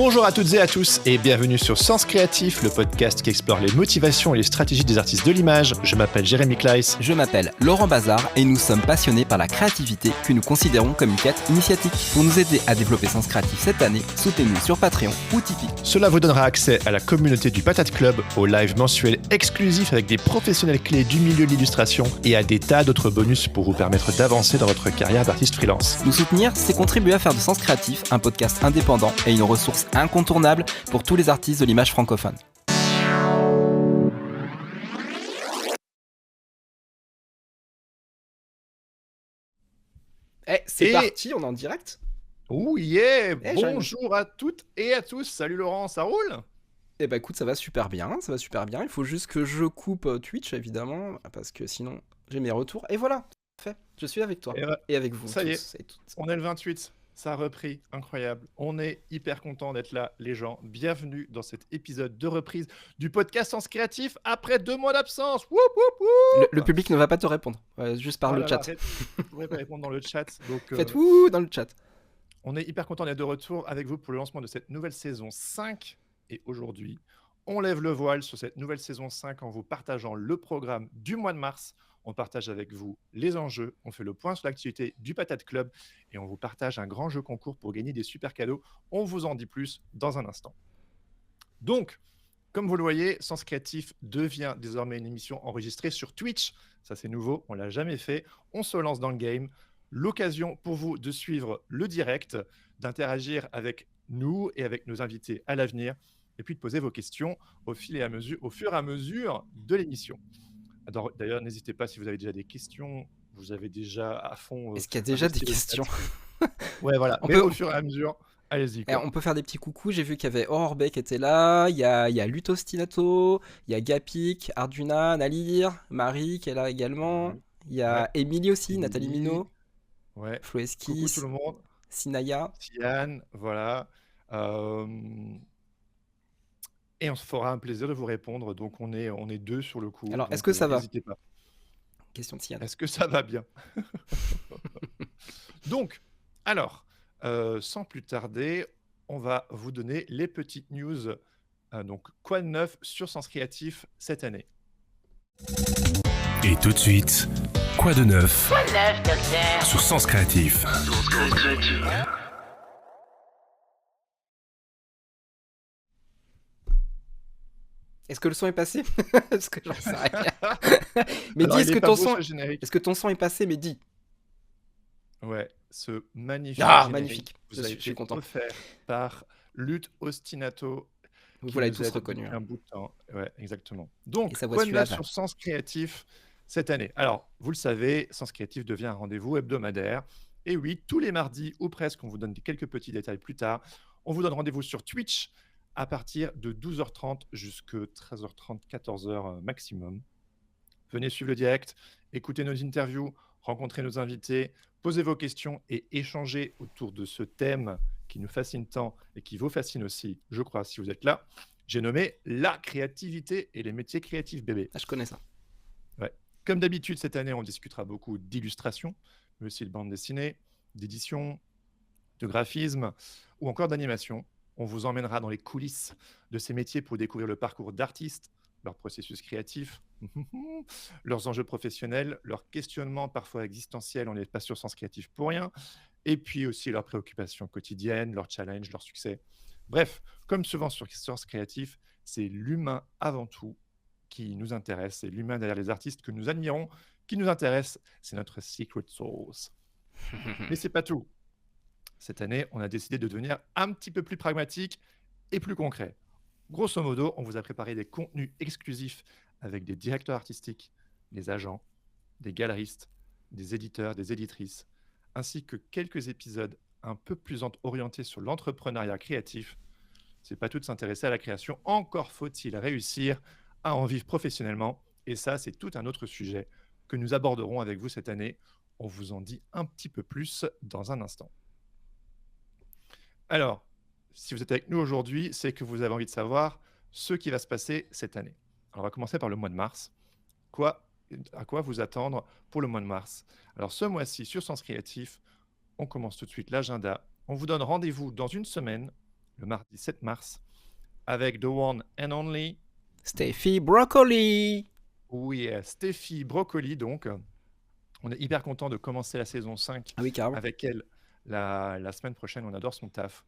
Bonjour à toutes et à tous et bienvenue sur Sens Créatif, le podcast qui explore les motivations et les stratégies des artistes de l'image. Je m'appelle Jérémy Kleiss. Je m'appelle Laurent Bazar et nous sommes passionnés par la créativité que nous considérons comme une quête initiatique. Pour nous aider à développer Sens Créatif cette année, soutenez-nous sur Patreon ou Tipeee. Cela vous donnera accès à la communauté du Patate Club, aux lives mensuels exclusifs avec des professionnels clés du milieu de l'illustration et à des tas d'autres bonus pour vous permettre d'avancer dans votre carrière d'artiste freelance. Nous soutenir, c'est contribuer à faire de Sens Créatif un podcast indépendant et une ressource incontournable pour tous les artistes de l'image francophone. C'est parti, on est en direct. Oh yeah, bonjour à toutes et à tous. Salut Laurent, ça roule ? Eh ben écoute, ça va super bien. Il faut juste que je coupe Twitch évidemment, parce que sinon j'ai mes retours. Et voilà, fait. Je suis avec toi et avec vous. Ça y est, on est le 28. Ça a repris, incroyable. On est hyper content d'être là, les gens. Bienvenue dans cet épisode de reprise du podcast Sens Créatif après 2 mois d'absence. Woup, woup, woup. Le public ne va pas te répondre, juste par le chat. Vous ne pourrez pas répondre dans le chat. Donc, faites wouh dans le chat. On est hyper content d'être de retour avec vous pour le lancement de cette nouvelle saison 5. Et aujourd'hui, on lève le voile sur cette nouvelle saison 5 en vous partageant le programme du mois de mars. On partage avec vous les enjeux, on fait le point sur l'activité du Patate Club et on vous partage un grand jeu concours pour gagner des super cadeaux. On vous en dit plus dans un instant. Donc, comme vous le voyez, Sens Créatif devient désormais une émission enregistrée sur Twitch. Ça, c'est nouveau, on ne l'a jamais fait. On se lance dans le game. L'occasion pour vous de suivre le direct, d'interagir avec nous et avec nos invités à l'avenir et puis de poser vos questions au fur et à mesure de l'émission. D'ailleurs, n'hésitez pas si vous avez déjà des questions, vous avez déjà à fond... Est-ce qu'il y a déjà des questions? Ouais, voilà, au fur et à mesure, allez-y. On peut faire des petits coucous, j'ai vu qu'il y avait Orbe qui était là, il y a Lutostinato, il y a Gapik, Arjuna, Nalir, Marie qui est là également, il y a Émilie aussi, Nathalie Minot, Floeskis, coucou tout le monde. Sinaya. Siane, voilà. Et on se fera un plaisir de vous répondre. Donc, on est 2 sur le coup. Alors, donc, est-ce que ça va? N'hésitez pas. Question de Siane. Est-ce que ça va bien? Donc, alors, sans plus tarder, on va vous donner les petites news. Donc, quoi de neuf sur Sens Créatif cette année? Et tout de suite, quoi de neuf sur Sens Créatif? Est-ce que le son est passé? Parce que j'en sais rien. Mais alors, dis, est-ce que ton son est passé, mais dis. Ouais, ce magnifique magnifique. Vous avez été offert par Lutostinato. Vous l'avez tous reconnu. Un bout de temps. Ouais, exactement. Donc, quoi de neuf sur Sens Créatif cette année? Alors, vous le savez, Sens Créatif devient un rendez-vous hebdomadaire. Et oui, tous les mardis, ou presque, on vous donne quelques petits détails plus tard. On vous donne rendez-vous sur Twitch à partir de 12h30 jusqu'à 13h30, 14h maximum. Venez suivre le direct, écoutez nos interviews, rencontrez nos invités, posez vos questions et échangez autour de ce thème qui nous fascine tant et qui vous fascine aussi, je crois, si vous êtes là. J'ai nommé la créativité et les métiers créatifs bébés. Ah, je connais ça. Ouais. Comme d'habitude, cette année, on discutera beaucoup d'illustration, mais aussi de bande dessinée, d'édition, de graphisme ou encore d'animation. On vous emmènera dans les coulisses de ces métiers pour découvrir le parcours d'artistes, leur processus créatif, leurs enjeux professionnels, leurs questionnements parfois existentiels, on n'est pas sur Sens Créatif pour rien, et puis aussi leurs préoccupations quotidiennes, leurs challenges, leurs succès. Bref, comme souvent sur Sens Créatif, c'est l'humain avant tout qui nous intéresse, c'est l'humain derrière les artistes que nous admirons, qui nous intéresse, c'est notre secret sauce. Mais c'est pas tout. Cette année, on a décidé de devenir un petit peu plus pragmatique et plus concret. Grosso modo, on vous a préparé des contenus exclusifs avec des directeurs artistiques, des agents, des galeristes, des éditeurs, des éditrices, ainsi que quelques épisodes un peu plus orientés sur l'entrepreneuriat créatif. C'est pas tout de s'intéresser à la création, encore faut-il réussir à en vivre professionnellement. Et ça, c'est tout un autre sujet que nous aborderons avec vous cette année. On vous en dit un petit peu plus dans un instant. Alors, si vous êtes avec nous aujourd'hui, c'est que vous avez envie de savoir ce qui va se passer cette année. Alors, on va commencer par le mois de mars. À quoi vous attendre pour le mois de mars? Alors, ce mois-ci, sur Sens Créatif, on commence tout de suite l'agenda. On vous donne rendez-vous dans une semaine, le mardi 7 mars, avec The One and Only. Steffi Broccoli. Oui, Steffi Broccoli, donc. On est hyper content de commencer la saison 5 Ah oui, carrément. avec elle la semaine prochaine. On adore son taf.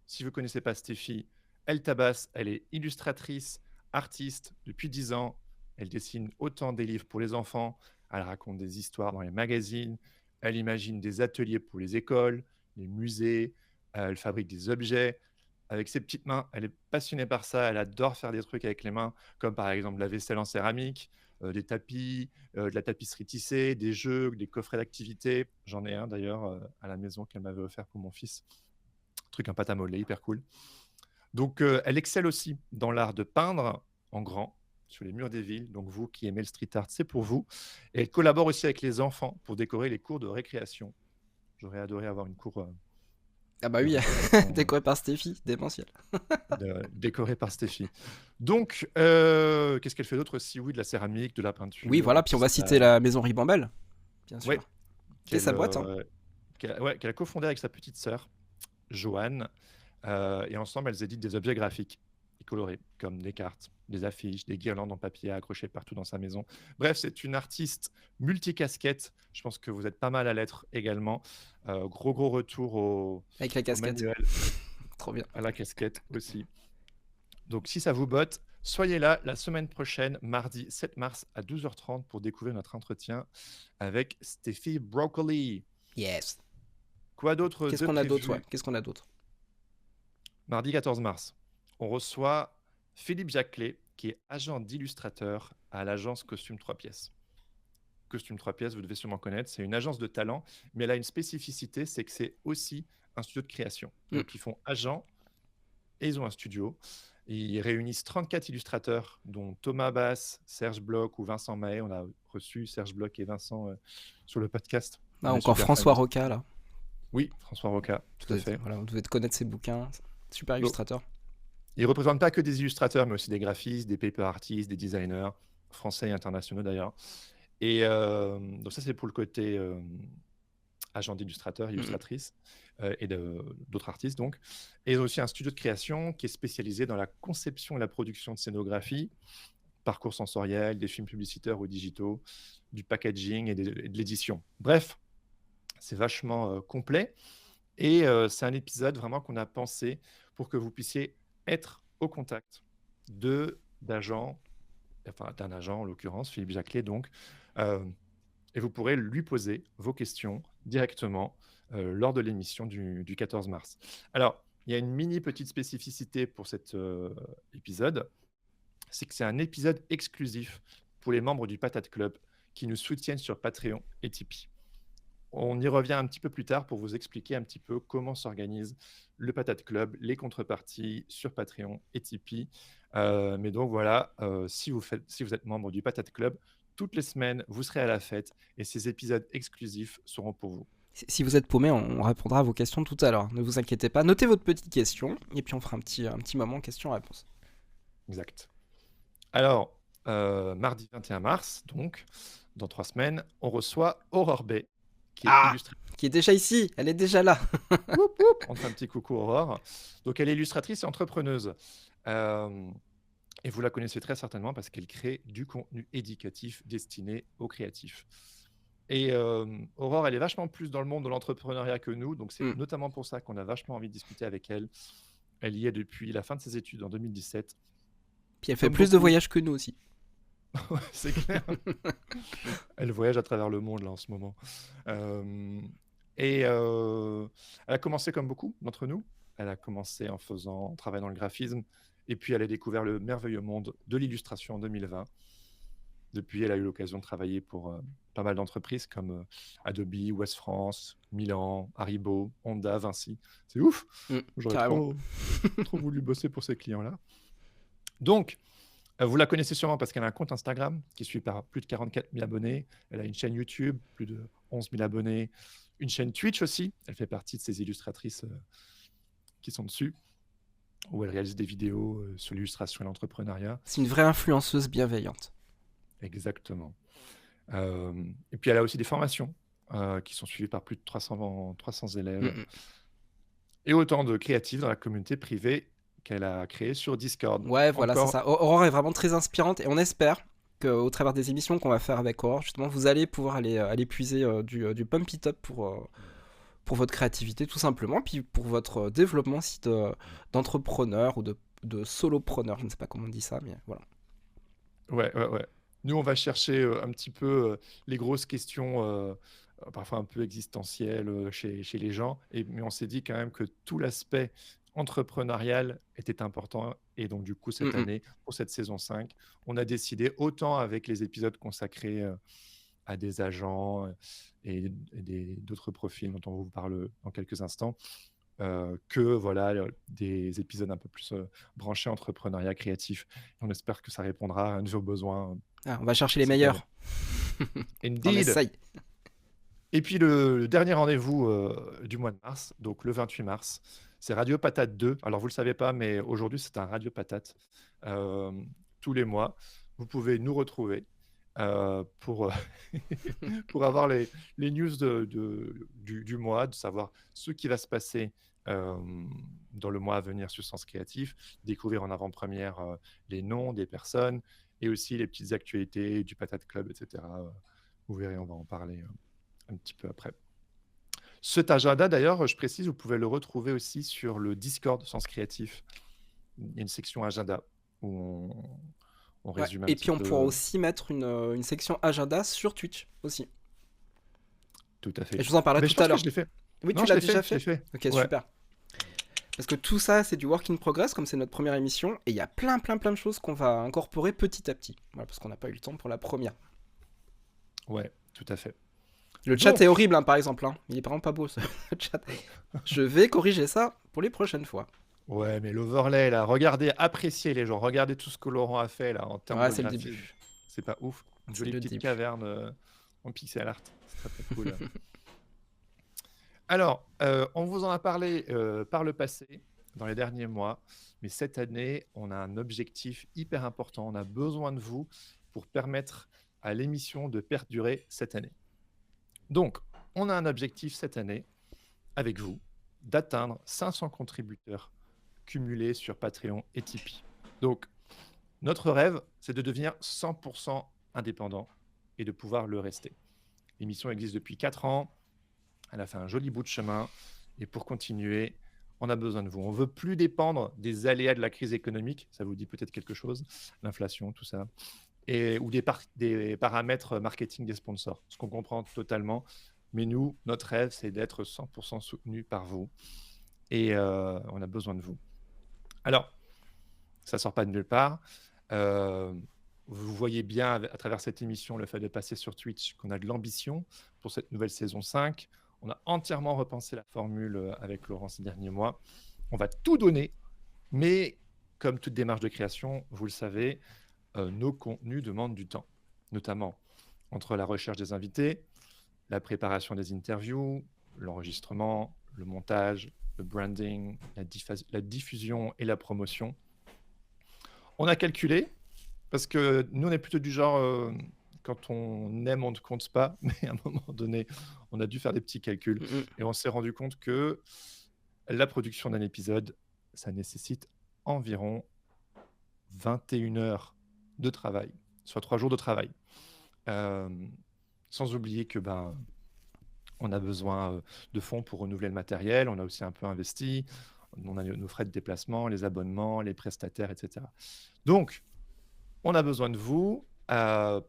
Si vous ne connaissez pas Steffi, elle tabasse. Elle est illustratrice, artiste depuis 10 ans. Elle dessine autant des livres pour les enfants. Elle raconte des histoires dans les magazines. Elle imagine des ateliers pour les écoles, les musées. Elle fabrique des objets. Avec ses petites mains, elle est passionnée par ça. Elle adore faire des trucs avec les mains, comme par exemple la vaisselle en céramique, des tapis, de la tapisserie tissée, des jeux, des coffrets d'activités. J'en ai un d'ailleurs à la maison qu'elle m'avait offert pour mon fils. Truc en pâte à modeler, hyper cool. Donc, elle excelle aussi dans l'art de peindre en grand sur les murs des villes. Donc, vous qui aimez le street art, c'est pour vous. Et elle collabore aussi avec les enfants pour décorer les cours de récréation. J'aurais adoré avoir une cour Ah bah de oui, récréation décoré par Steffi, démentiel. décorée par Steffi. Donc, qu'est-ce qu'elle fait d'autre aussi? Oui, de la céramique, de la peinture. Oui, voilà, puis on va citer la maison Ribambelle, bien sûr. Ouais, C'est sa boîte. Hein. qu'elle a cofondée avec sa petite sœur, Joanne. Et ensemble, elles éditent des objets graphiques et colorés, comme des cartes, des affiches, des guirlandes en papier accrochées partout dans sa maison. Bref, c'est une artiste multicasquette. Je pense que vous êtes pas mal à l'être également. Gros retour Avec la au casquette. manuel, Trop bien. à la casquette aussi. Donc, si ça vous botte, soyez là la semaine prochaine, mardi 7 mars à 12h30 pour découvrir notre entretien avec Steffi Broccoli. Yes. Quoi d'autre Qu'est-ce de qu'on a prévu? d'autre, ouais. Qu'est-ce qu'on a d'autre? Mardi 14 mars, on reçoit Philippe Jacquelet, qui est agent d'illustrateur à l'agence Costume 3 pièces. Costume 3 pièces, vous devez sûrement connaître, c'est une agence de talent, mais elle a une spécificité, c'est que c'est aussi un studio de création. Donc, ils font agent et ils ont un studio. Ils réunissent 34 illustrateurs, dont Thomas Bass, Serge Bloch ou Vincent Mahé. On a reçu Serge Bloch et Vincent sur le podcast. Ah, On est encore super François fans. Roca, là. Oui, François Roca, tout à fait. Voilà, vous devez connaître ses bouquins. Super Donc, illustrateur. ils ne représentent pas que des illustrateurs, mais aussi des graphistes, des paper artists, des designers, français et internationaux d'ailleurs. Et donc ça, c'est pour le côté agent d'illustrateur, illustratrice et d'autres artistes donc. Et ils ont aussi un studio de création qui est spécialisé dans la conception et la production de scénographie, parcours sensoriel, des films publicitaires ou digitaux, du packaging et de l'édition. Bref, c'est vachement complet. Et c'est un épisode vraiment qu'on a pensé pour que vous puissiez être au contact d'agents, enfin d'un agent en l'occurrence, Philippe Jacquelet donc, et vous pourrez lui poser vos questions directement lors de l'émission du 14 mars. Alors, il y a une mini petite spécificité pour cet épisode, c'est que c'est un épisode exclusif pour les membres du Patate Club qui nous soutiennent sur Patreon et Tipeee. On y revient un petit peu plus tard pour vous expliquer un petit peu comment s'organise le Patate Club, les contreparties sur Patreon et Tipeee. Mais donc voilà, si vous êtes membre du Patate Club, toutes les semaines, vous serez à la fête et ces épisodes exclusifs seront pour vous. Si vous êtes paumé, on répondra à vos questions tout à l'heure. Ne vous inquiétez pas. Notez votre petite question et puis on fera un petit moment question-réponse. Exact. Alors, mardi 21 mars, donc, dans 3 semaines, on reçoit Aurore Bay, qui est illustratrice. Qui est déjà ici, elle est déjà là. On fait un petit coucou Aurore. Donc, elle est illustratrice et entrepreneuse. Et vous la connaissez très certainement parce qu'elle crée du contenu éducatif destiné aux créatifs. Et Aurore, elle est vachement plus dans le monde de l'entrepreneuriat que nous, donc c'est notamment pour ça qu'on a vachement envie de discuter avec elle. Elle y est depuis la fin de ses études en 2017. Puis elle fait plus de voyages que nous aussi. C'est clair. Elle voyage à travers le monde là en ce moment. Elle a commencé comme beaucoup d'entre nous. Elle a commencé en travaillant dans le graphisme. Et puis, elle a découvert le merveilleux monde de l'illustration en 2020. Depuis, elle a eu l'occasion de travailler pour pas mal d'entreprises comme Adobe, West France, Milan, Haribo, Honda, Vinci. C'est ouf. J'aurais trop voulu bosser pour ces clients-là. Donc, vous la connaissez sûrement parce qu'elle a un compte Instagram qui suit par plus de 44 000 abonnés. Elle a une chaîne YouTube, plus de 11 000 abonnés. Une chaîne Twitch aussi. Elle fait partie de ces illustratrices qui sont dessus, où elle réalise des vidéos sur l'illustration et l'entrepreneuriat. C'est une vraie influenceuse bienveillante. Exactement. Et puis, elle a aussi des formations qui sont suivies par plus de 300 élèves. et autant de créatifs dans la communauté privée qu'elle a créée sur Discord. Ouais, voilà, c'est Encore, ça. Aurore est vraiment très inspirante et on espère qu'au travers des émissions qu'on va faire avec Aurore, justement, vous allez pouvoir aller puiser du pump it up pour votre créativité, tout simplement, puis pour votre développement aussi d'entrepreneur ou de solopreneur. Je ne sais pas comment on dit ça, mais voilà. ouais. Nous, on va chercher un petit peu les grosses questions, parfois un peu existentielles chez les gens, mais on s'est dit quand même que tout l'aspect entrepreneurial était important. Et donc, du coup, cette année, pour cette saison 5, on a décidé, autant avec les épisodes consacrés à des agents et d'autres profils dont on vous parle dans quelques instants, que voilà, des épisodes un peu plus branchés entrepreneuriat créatif. On espère que ça répondra à un de vos besoins. On va chercher les cette année. meilleurs. On Indeed. essaye. Et puis le dernier rendez-vous du mois de mars, donc le 28 mars, c'est Radio Patate 2. Alors vous ne le savez pas, mais aujourd'hui c'est un Radio Patate. Tous les mois, vous pouvez nous retrouver pour, pour avoir les news du mois, de savoir ce qui va se passer dans le mois à venir sur Sens Créatif, découvrir en avant-première les noms des personnes et aussi les petites actualités du Patate Club, etc. Vous verrez, on va en parler un petit peu après. Cet agenda, d'ailleurs, je précise, vous pouvez le retrouver aussi sur le Discord Sens Créatif. Il y a une section agenda où on résume un et petit puis on peu. pourra aussi mettre une section agenda sur Twitch aussi. Tout à fait. Et je vous en parlerai Mais tout à l'heure. Je l'ai fait. Oui, Non, tu je l'as l'ai déjà fait, fait. je l'ai fait. Ok, Ouais. super. Parce que tout ça, c'est du work in progress, comme c'est notre première émission, et il y a plein de choses qu'on va incorporer petit à petit. Voilà, parce qu'on n'a pas eu le temps pour la première. Ouais, tout à fait. Le chat est horrible, hein, par exemple. Hein. Il est vraiment pas beau, ce chat. Je vais corriger ça pour les prochaines fois. Ouais, mais l'overlay, là, regardez, appréciez les gens, regardez tout ce que Laurent a fait, là, en termes de c'est le graphisme. début. C'est pas ouf. Une C'est jolie le petite début. caverne en pixel art. C'est très cool. Alors, on vous en a parlé par le passé, dans les derniers mois, mais cette année, on a un objectif hyper important. On a besoin de vous pour permettre à l'émission de perdurer cette année. Donc, on a un objectif cette année, avec vous, d'atteindre 500 contributeurs cumulés sur Patreon et Tipeee. Donc, notre rêve, c'est de devenir 100% indépendant et de pouvoir le rester. L'émission existe depuis 4 ans. Elle a fait un joli bout de chemin. Et pour continuer, on a besoin de vous. On ne veut plus dépendre des aléas de la crise économique. Ça vous dit peut-être quelque chose, l'inflation, tout ça. Ou des paramètres marketing des sponsors. Ce qu'on comprend totalement. Mais nous, notre rêve, c'est d'être 100% soutenu par vous. Et on a besoin de vous. Alors, ça ne sort pas de nulle part. Vous voyez bien à travers cette émission le fait de passer sur Twitch qu'on a de l'ambition pour cette nouvelle saison 5. On a entièrement repensé la formule avec Laurent ces derniers mois. On va tout donner, mais comme toute démarche de création, vous le savez, nos contenus demandent du temps, notamment entre la recherche des invités, la préparation des interviews, l'enregistrement, le montage, le branding, la diffusion et la promotion. On a calculé, parce que nous, on est plutôt du genre, quand on aime, on ne compte pas, mais à un moment donné, on a dû faire des petits calculs. Et on s'est rendu compte que la production d'un épisode, ça nécessite environ 21 heures de travail, soit 3 jours de travail. Sans oublier que on a besoin de fonds pour renouveler le matériel, on a aussi un peu investi, on a nos frais de déplacement, les abonnements, les prestataires, etc. Donc, on a besoin de vous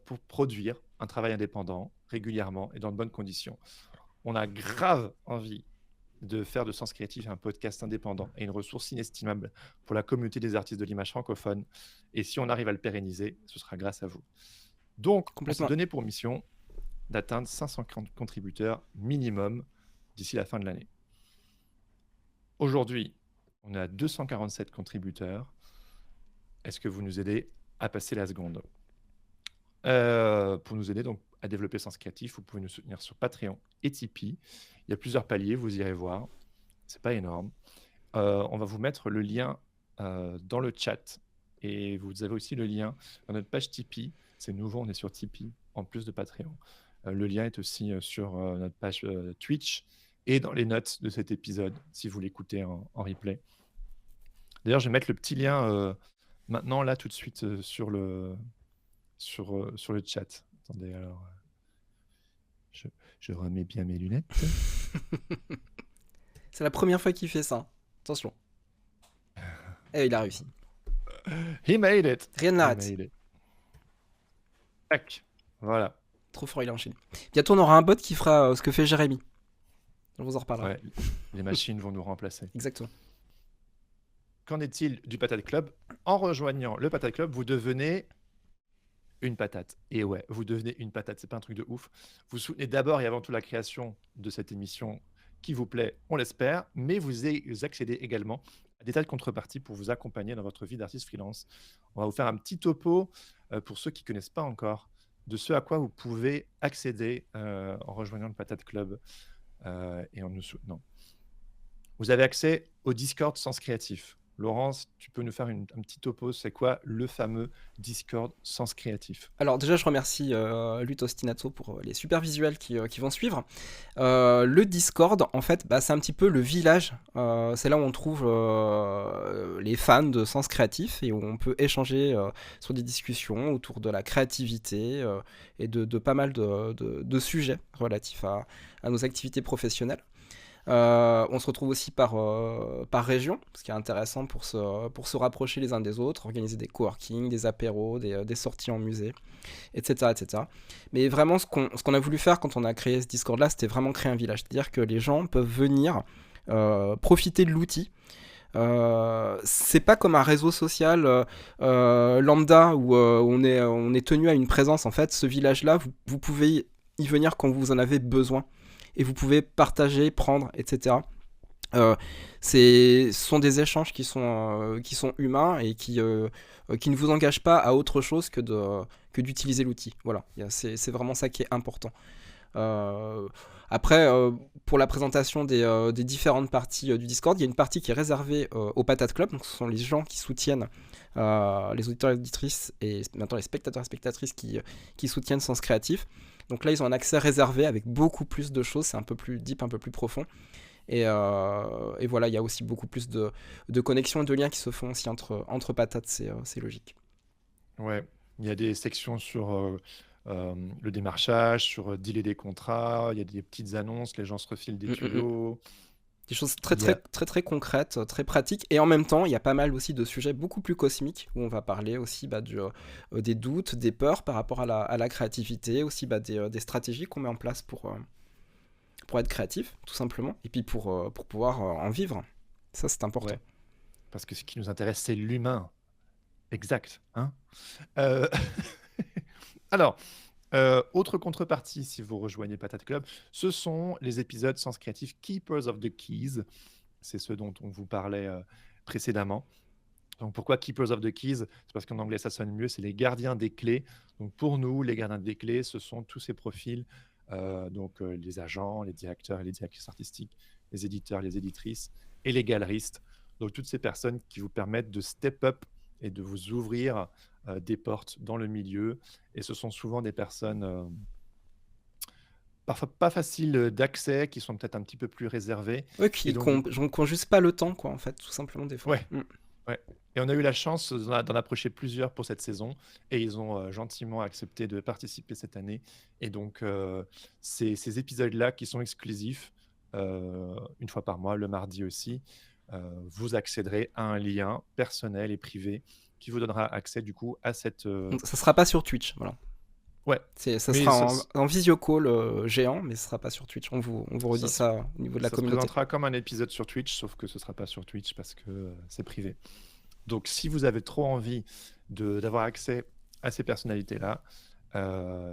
pour produire un travail indépendant régulièrement et dans de bonnes conditions. On a grave envie de faire de Sens Créatif un podcast indépendant et une ressource inestimable pour la communauté des artistes de l'image francophone. Et si on arrive à le pérenniser, ce sera grâce à vous. Donc, on s'est donné pour mission d'atteindre 550 contributeurs minimum d'ici la fin de l'année. Aujourd'hui, on est à 247 contributeurs. Est-ce que vous nous aidez à passer la seconde? Pour nous aider donc à développer Sens Créatif, vous pouvez nous soutenir sur Patreon et Tipeee. Il y a plusieurs paliers, vous irez voir. C'est pas énorme. On va vous mettre le lien dans le chat et vous avez aussi le lien dans notre page Tipeee. C'est nouveau, on est sur Tipeee en plus de Patreon. Le lien est aussi sur notre page Twitch et dans les notes de cet épisode, si vous l'écoutez en replay. D'ailleurs, je vais mettre le petit lien maintenant, là, tout de suite, sur le chat. Attendez, alors, je remets bien mes lunettes. C'est la première fois qu'il fait ça. Attention. Et il a réussi. He made it. Rien He n'arrête. made it. Tac, voilà. Trop fort, il a enchaîné. Bientôt, on aura un bot qui fera ce que fait Jérémy. On vous en reparlera. Ouais, les machines vont nous remplacer. Exactement. Qu'en est-il du Patate Club? En rejoignant le Patate Club, vous devenez une patate. Et ouais, vous devenez une patate. C'est pas un truc de ouf. Vous soutenez d'abord et avant tout la création de cette émission qui vous plaît, on l'espère, mais vous accédez également à des tas de contreparties pour vous accompagner dans votre vie d'artiste freelance. On va vous faire un petit topo pour ceux qui ne connaissent pas encore de ce à quoi vous pouvez accéder en rejoignant le Patate Club et en nous soutenant. Vous avez accès au Discord Sens Créatif. Laurence, tu peux nous faire un petit topo, c'est quoi le fameux Discord Sens Créatif? Alors déjà, je remercie Lutte Ostinato pour les super visuels qui vont suivre. Le Discord, en fait, c'est un petit peu le village. C'est là où on trouve les fans de Sens Créatif et où on peut échanger sur des discussions autour de la créativité et de pas mal de sujets relatifs à nos activités professionnelles. On se retrouve aussi par région, ce qui est intéressant pour se rapprocher les uns des autres, organiser des coworking, des apéros, des sorties en musée, etc., etc. Mais vraiment, ce qu'on a voulu faire quand on a créé ce Discord-là, c'était vraiment créer un village. C'est-à-dire que les gens peuvent venir profiter de l'outil. C'est pas comme un réseau social lambda où on est tenu à une présence. En fait, ce village-là, vous pouvez y venir quand vous en avez besoin. Et vous pouvez partager, prendre, etc. Ce sont des échanges qui sont humains et qui ne vous engagent pas à autre chose que d'utiliser l'outil. Voilà, c'est vraiment ça qui est important. Après, pour la présentation des différentes parties du Discord, il y a une partie qui est réservée au Patate Club. Donc, ce sont les gens qui soutiennent les auditeurs et auditrices et maintenant les spectateurs et spectatrices qui soutiennent Sens Créatif. Donc là, ils ont un accès réservé avec beaucoup plus de choses. C'est un peu plus deep, un peu plus profond. Et voilà, il y a aussi beaucoup plus de connexions et de liens qui se font aussi entre patates. C'est logique. Ouais, il y a des sections sur le démarchage, sur dealer des contrats. Il y a des petites annonces, les gens se refilent des tuyaux. Des choses très concrètes, très pratiques. Et en même temps, il y a pas mal aussi de sujets beaucoup plus cosmiques où on va parler aussi des doutes, des peurs par rapport à la créativité, aussi des stratégies qu'on met en place pour être créatif, tout simplement. Et puis pour pouvoir en vivre. Ça, c'est important. Ouais. Parce que ce qui nous intéresse, c'est l'humain. Exact. Hein Alors, autre contrepartie, si vous rejoignez Patate Club, ce sont les épisodes Sens Créatif Keepers of the Keys. C'est ce dont on vous parlait précédemment. Donc, pourquoi Keepers of the Keys? C'est parce qu'en anglais, ça sonne mieux, c'est les gardiens des clés. Donc, pour nous, les gardiens des clés, ce sont tous ces profils, les agents, les directeurs et les directrices artistiques, les éditeurs, les éditrices et les galeristes. Donc, toutes ces personnes qui vous permettent de step up et de vous ouvrir des portes dans le milieu. Et ce sont souvent des personnes parfois pas faciles d'accès, qui sont peut-être un petit peu plus réservées. Oui, qui n'ont juste pas le temps, quoi, en fait, tout simplement, des fois. Ouais. Ouais. Et on a eu la chance d'en approcher plusieurs pour cette saison. Et ils ont gentiment accepté de participer cette année. Et donc, ces épisodes-là qui sont exclusifs, une fois par mois, le mardi aussi, vous accéderez à un lien personnel et privé qui vous donnera accès du coup à cette... Donc, ça sera pas sur Twitch, voilà. Ouais. Ça sera en visio call géant, mais ce sera pas sur Twitch. On vous redit ça au niveau de la communauté. Ça se présentera comme un épisode sur Twitch, sauf que ce sera pas sur Twitch parce que c'est privé. Donc si vous avez trop envie d'avoir accès à ces personnalités-là,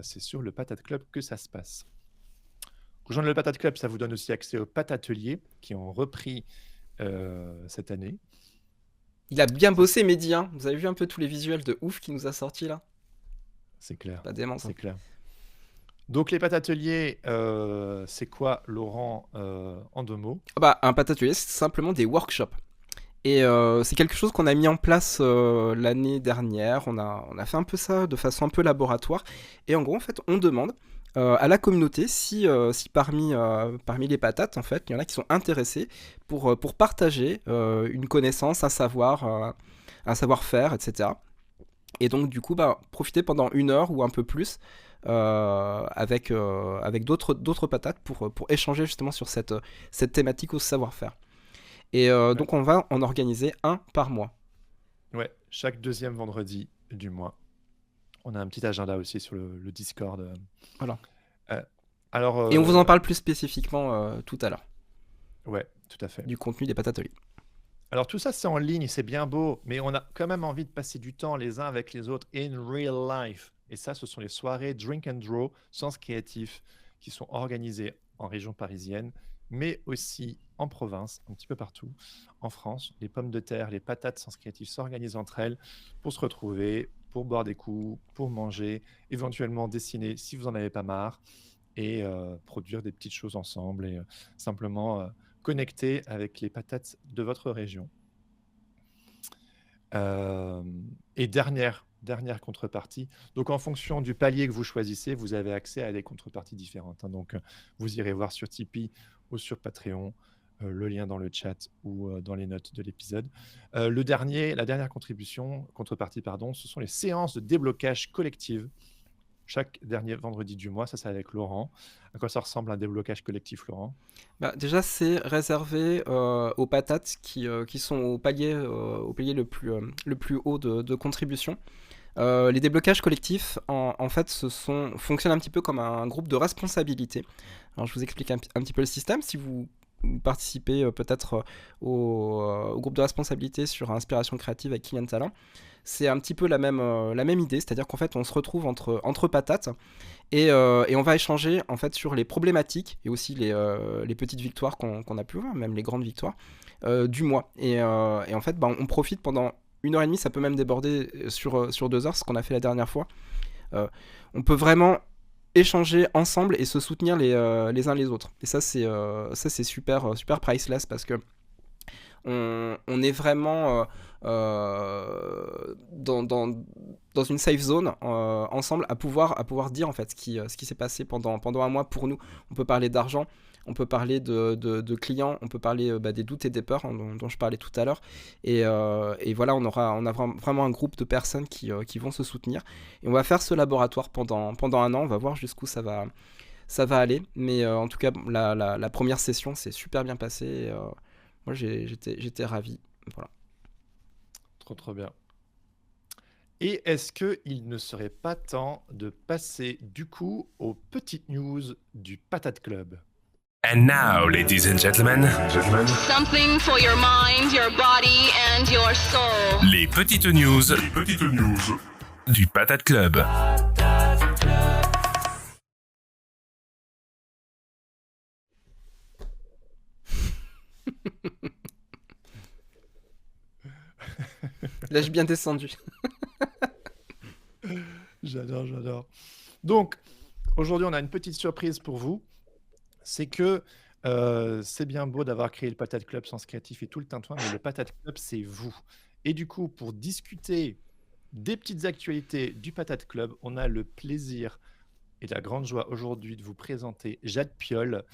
c'est sur le Patate Club que ça se passe. Rejoindre le Patate Club, ça vous donne aussi accès aux Patateliers qui ont repris cette année. Il a bien bossé, Mehdi. Hein. Vous avez vu un peu tous les visuels de ouf qu'il nous a sortis là? C'est clair. Pas dément, c'est clair. Donc les patateliers, c'est quoi, Laurent, en 2 mots? Un patatelier, c'est simplement des workshops. Et c'est quelque chose qu'on a mis en place l'année dernière. On a fait un peu ça de façon un peu laboratoire. Et en gros, en fait, on demande à la communauté si parmi les patates, en fait, il y en a qui sont intéressés pour partager une connaissance, un savoir-faire, etc. Et donc, du coup, profiter pendant 1 heure ou un peu plus avec d'autres patates pour échanger justement sur cette thématique au savoir-faire. Et donc, on va en organiser un par mois. Ouais, chaque deuxième vendredi du mois. On a un petit agenda aussi sur le Discord. Voilà. Euh, alors, Et on vous en parle plus spécifiquement tout à l'heure, ouais, tout à fait. du contenu des patateliers. Alors tout ça, c'est en ligne, c'est bien beau, mais on a quand même envie de passer du temps les uns avec les autres in real life. Et ça, ce sont les soirées Drink and Draw, Sens Créatif, qui sont organisées en région parisienne, mais aussi en province, un petit peu partout. En France, les pommes de terre, les patates Sens Créatif s'organisent entre elles pour se retrouver, pour boire des coups, pour manger, éventuellement dessiner si vous n'en avez pas marre, et produire des petites choses ensemble, et simplement connecter avec les patates de votre région. Et dernière contrepartie, donc en fonction du palier que vous choisissez, vous avez accès à des contreparties différentes, hein. Donc vous irez voir sur Tipeee ou sur Patreon, le lien dans le chat ou dans les notes de l'épisode. La dernière contrepartie, ce sont les séances de déblocage collective. Chaque dernier vendredi du mois, ça c'est avec Laurent. À quoi ça ressemble un déblocage collectif, Laurent? Déjà, c'est réservé aux patates qui sont au palier le plus haut de contribution. Les déblocages collectifs, en fait, fonctionnent un petit peu comme un groupe de responsabilité. Alors, je vous explique un petit peu le système. Si vous participez peut-être au groupe de responsabilité sur Inspiration créative avec Kylian Talent, c'est un petit peu la même idée, c'est-à-dire qu'en fait, on se retrouve entre patates et on va échanger en fait sur les problématiques et aussi les petites victoires qu'on a pu voir, même les grandes victoires du mois. Et en fait, on profite pendant 1 heure et demie, ça peut même déborder sur 2 heures, ce qu'on a fait la dernière fois. On peut vraiment échanger ensemble et se soutenir les uns les autres. Et ça, c'est super, super priceless parce que on est vraiment dans une safe zone ensemble à pouvoir dire en fait ce qui s'est passé pendant un mois pour nous. On peut parler d'argent, on peut parler de clients, on peut parler des doutes et des peurs dont je parlais tout à l'heure. Et voilà, on a vraiment un groupe de personnes qui vont se soutenir. Et on va faire ce laboratoire pendant 1 an. On va voir jusqu'où ça va aller. Mais en tout cas, la première session s'est super bien passée. Moi, j'étais ravi. Voilà. Trop bien. Et est-ce qu'il ne serait pas temps de passer du coup aux petites news du Patate Club? And now, ladies and gentlemen, something for your mind, your body and your soul. les petites news du Patate Club. Là, j'ai bien descendu. J'adore. Donc, aujourd'hui, on a une petite surprise pour vous. C'est que c'est bien beau d'avoir créé le Patate Club Sens Créatif et tout le tintouin, mais le Patate Club, c'est vous. Et du coup, pour discuter des petites actualités du Patate Club, on a le plaisir et la grande joie aujourd'hui de vous présenter Jade Piolle,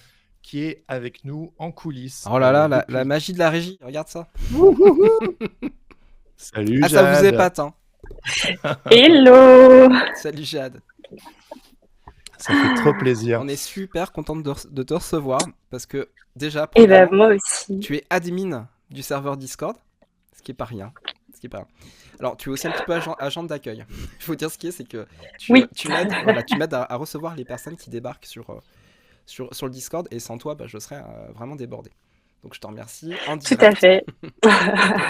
qui est avec nous en coulisses. Oh là là, la magie de la régie, regarde ça. Salut Jade. Ça vous épate, hein. Hello. Salut Jade. Ça fait trop plaisir. On est super contente de te recevoir parce que déjà, Et moi aussi. tu es admin du serveur Discord, ce qui est pas rien. Alors, tu es aussi un petit peu agent d'accueil. Il faut dire ce qui est, c'est que tu m'aides à recevoir les personnes qui débarquent sur le Discord, et sans toi, je serais vraiment débordé. Donc, je te remercie en direct. Tout à fait. Pour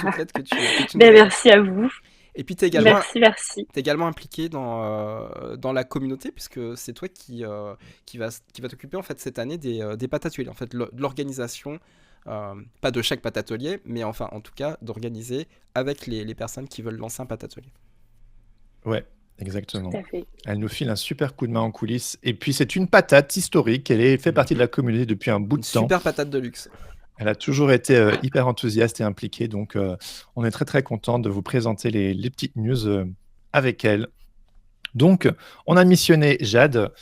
toute l'aide que tu nous merci à vous. Et puis, tu es également, merci. T'es également impliqué dans la communauté, puisque c'est toi qui va t'occuper en fait cette année des patateliers, en fait, de l'organisation, pas de chaque patatelier, mais enfin, en tout cas, d'organiser avec les personnes qui veulent lancer un patatelier. Ouais, exactement. Tout à fait. Elle nous file un super coup de main en coulisses. Et puis, c'est une patate historique. Elle fait partie de la communauté depuis un bout de temps. Super patate de luxe. Elle a toujours été hyper enthousiaste et impliquée, donc on est très très content de vous présenter les petites news avec elle. Donc, on a missionné Jade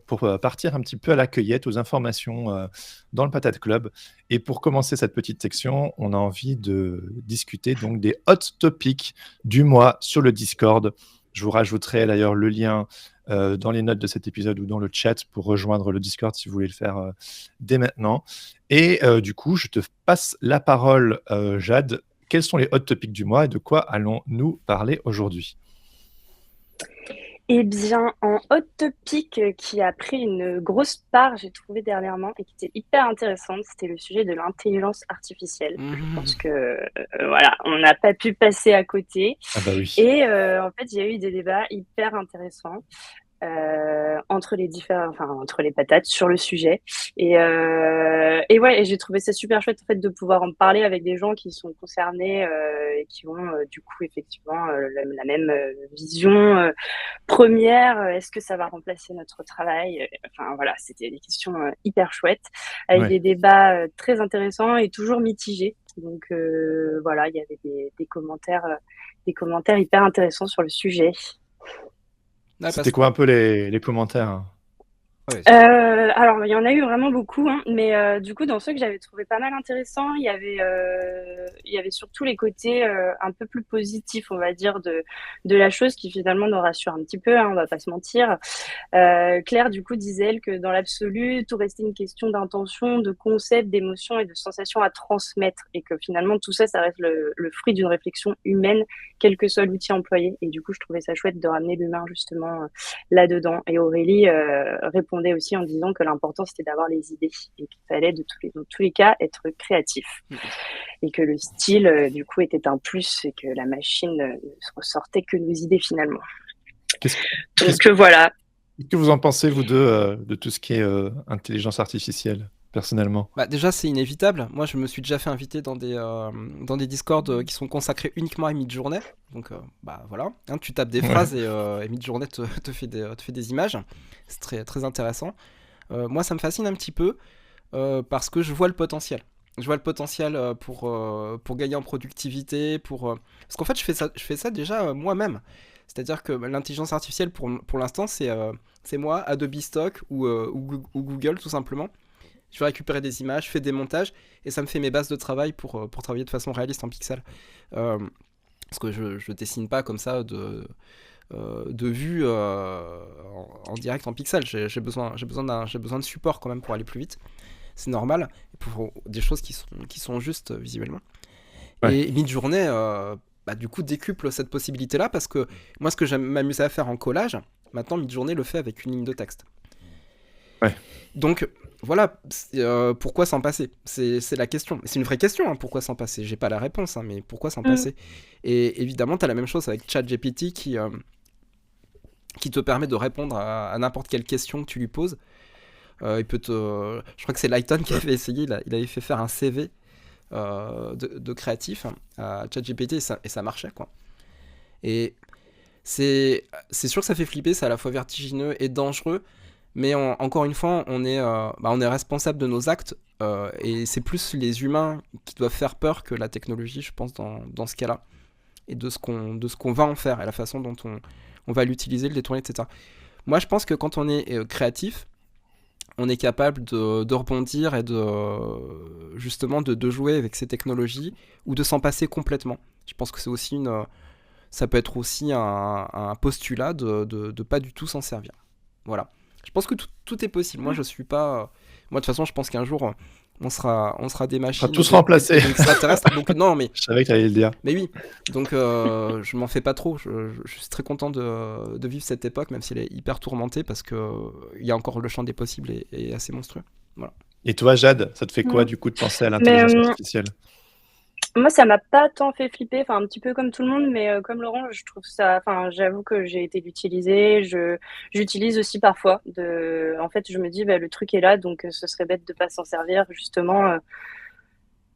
pour partir un petit peu à la cueillette, aux informations dans le Patate Club. Et pour commencer cette petite section, on a envie de discuter donc des hot topics du mois sur le Discord. Je vous rajouterai d'ailleurs le lien dans les notes de cet épisode ou dans le chat pour rejoindre le Discord si vous voulez le faire dès maintenant. Et du coup, je te passe la parole, Jade. Quels sont les hot topics du mois et de quoi allons-nous parler aujourd'hui ? Eh bien, en hot topic qui a pris une grosse part, j'ai trouvé dernièrement, et qui était hyper intéressante, c'était le sujet de l'intelligence artificielle. Je pense que voilà, on n'a pas pu passer à côté. Ah bah oui. Et en fait, il y a eu des débats hyper intéressants entre les patates sur le sujet. Et ouais, et j'ai trouvé ça super chouette en fait de pouvoir en parler avec des gens qui sont concernés et qui ont du coup effectivement la même vision première. Est-ce que ça va remplacer notre travail? Enfin voilà, c'était des questions hyper chouettes avec Ouais. des débats très intéressants et toujours mitigés. Donc voilà, il y avait des commentaires hyper intéressants sur le sujet. Ouais, parce C'était quoi un peu les commentaires, hein ? Ouais, Alors, il y en a eu vraiment beaucoup, hein, mais du coup, dans ceux que j'avais trouvé pas mal intéressants, il y avait surtout les côtés un peu plus positifs, on va dire, de la chose qui finalement nous rassure un petit peu, hein, on va pas se mentir. Claire, du coup, disait elle que dans l'absolu, tout restait une question d'intention, de concept, d'émotion et de sensations à transmettre, et que finalement, tout ça, ça reste le fruit d'une réflexion humaine, quel que soit l'outil employé. Et du coup, je trouvais ça chouette de ramener l'humain justement là-dedans. Et Aurélie répondait aussi en disant que l'important c'était d'avoir les idées et qu'il fallait dans tous les cas être créatif et que le style du coup était un plus et que la machine ne se ressortait que nos idées finalement. Donc voilà. Qu'est-ce que vous en pensez, vous deux, de tout ce qui est intelligence artificielle, personnellement ? Bah déjà c'est inévitable. Moi je me suis déjà fait inviter dans des Discord qui sont consacrés uniquement à Midjourney. Donc bah voilà, hein, tu tapes des phrases et Midjourney te fait des images. C'est très, très intéressant. Moi ça me fascine un petit peu parce que je vois le potentiel. Je vois le potentiel pour gagner en productivité, parce qu'en fait je fais ça déjà moi-même. C'est-à-dire que l'intelligence artificielle pour l'instant c'est moi, Adobe Stock ou Google tout simplement. Je vais récupérer des images, je fais des montages, et ça me fait mes bases de travail pour travailler de façon réaliste en pixels. Parce que je dessine pas comme ça de vue en direct en pixels. J'ai besoin de support quand même pour aller plus vite. C'est normal, pour des choses qui sont justes visuellement. Ouais. Et Midjourney, du coup, décuple cette possibilité-là, parce que moi, ce que j'aime m'amuser à faire en collage, maintenant, Midjourney le fait avec une ligne de texte. Ouais. Donc voilà, pourquoi s'en passer ? C'est la question. C'est une vraie question, hein, pourquoi s'en passer ? J'ai pas la réponse, hein, mais pourquoi s'en passer ? Et évidemment, tu as la même chose avec ChatGPT qui te permet de répondre à n'importe quelle question que tu lui poses. Je crois que c'est Lighton qui avait essayé, il avait fait faire un CV de créatif à ChatGPT et ça marchait, quoi. Et c'est sûr que ça fait flipper, c'est à la fois vertigineux et dangereux. Mais encore une fois, on est responsable de nos actes et c'est plus les humains qui doivent faire peur que la technologie, je pense, dans ce cas-là. Et de ce qu'on va en faire et la façon dont on va l'utiliser, le détourner, etc. Moi, je pense que quand on est créatif, on est capable de rebondir et justement de jouer avec ces technologies ou de s'en passer complètement. Je pense que c'est aussi ça peut être aussi un postulat de pas du tout s'en servir. Voilà. Je pense que tout est possible. Moi, je suis pas. Moi, de toute façon, je pense qu'un jour, on sera des machines. On sera tous remplacés. Extraterrestres. Donc, non, mais. Je savais que tu allais le dire. Mais oui. Donc, je m'en fais pas trop. Je suis très content de vivre cette époque, même si elle est hyper tourmentée, parce qu'il y a encore le champ des possibles et assez monstrueux. Voilà. Et toi, Jade, ça te fait quoi, du coup, de penser à l'intelligence artificielle ? Moi, ça m'a pas tant fait flipper, enfin un petit peu comme tout le monde, mais comme Laurent, je trouve ça, enfin j'avoue que j'ai été l'utiliser, j'utilise aussi parfois. En fait, je me dis, le truc est là, donc ce serait bête de pas s'en servir justement.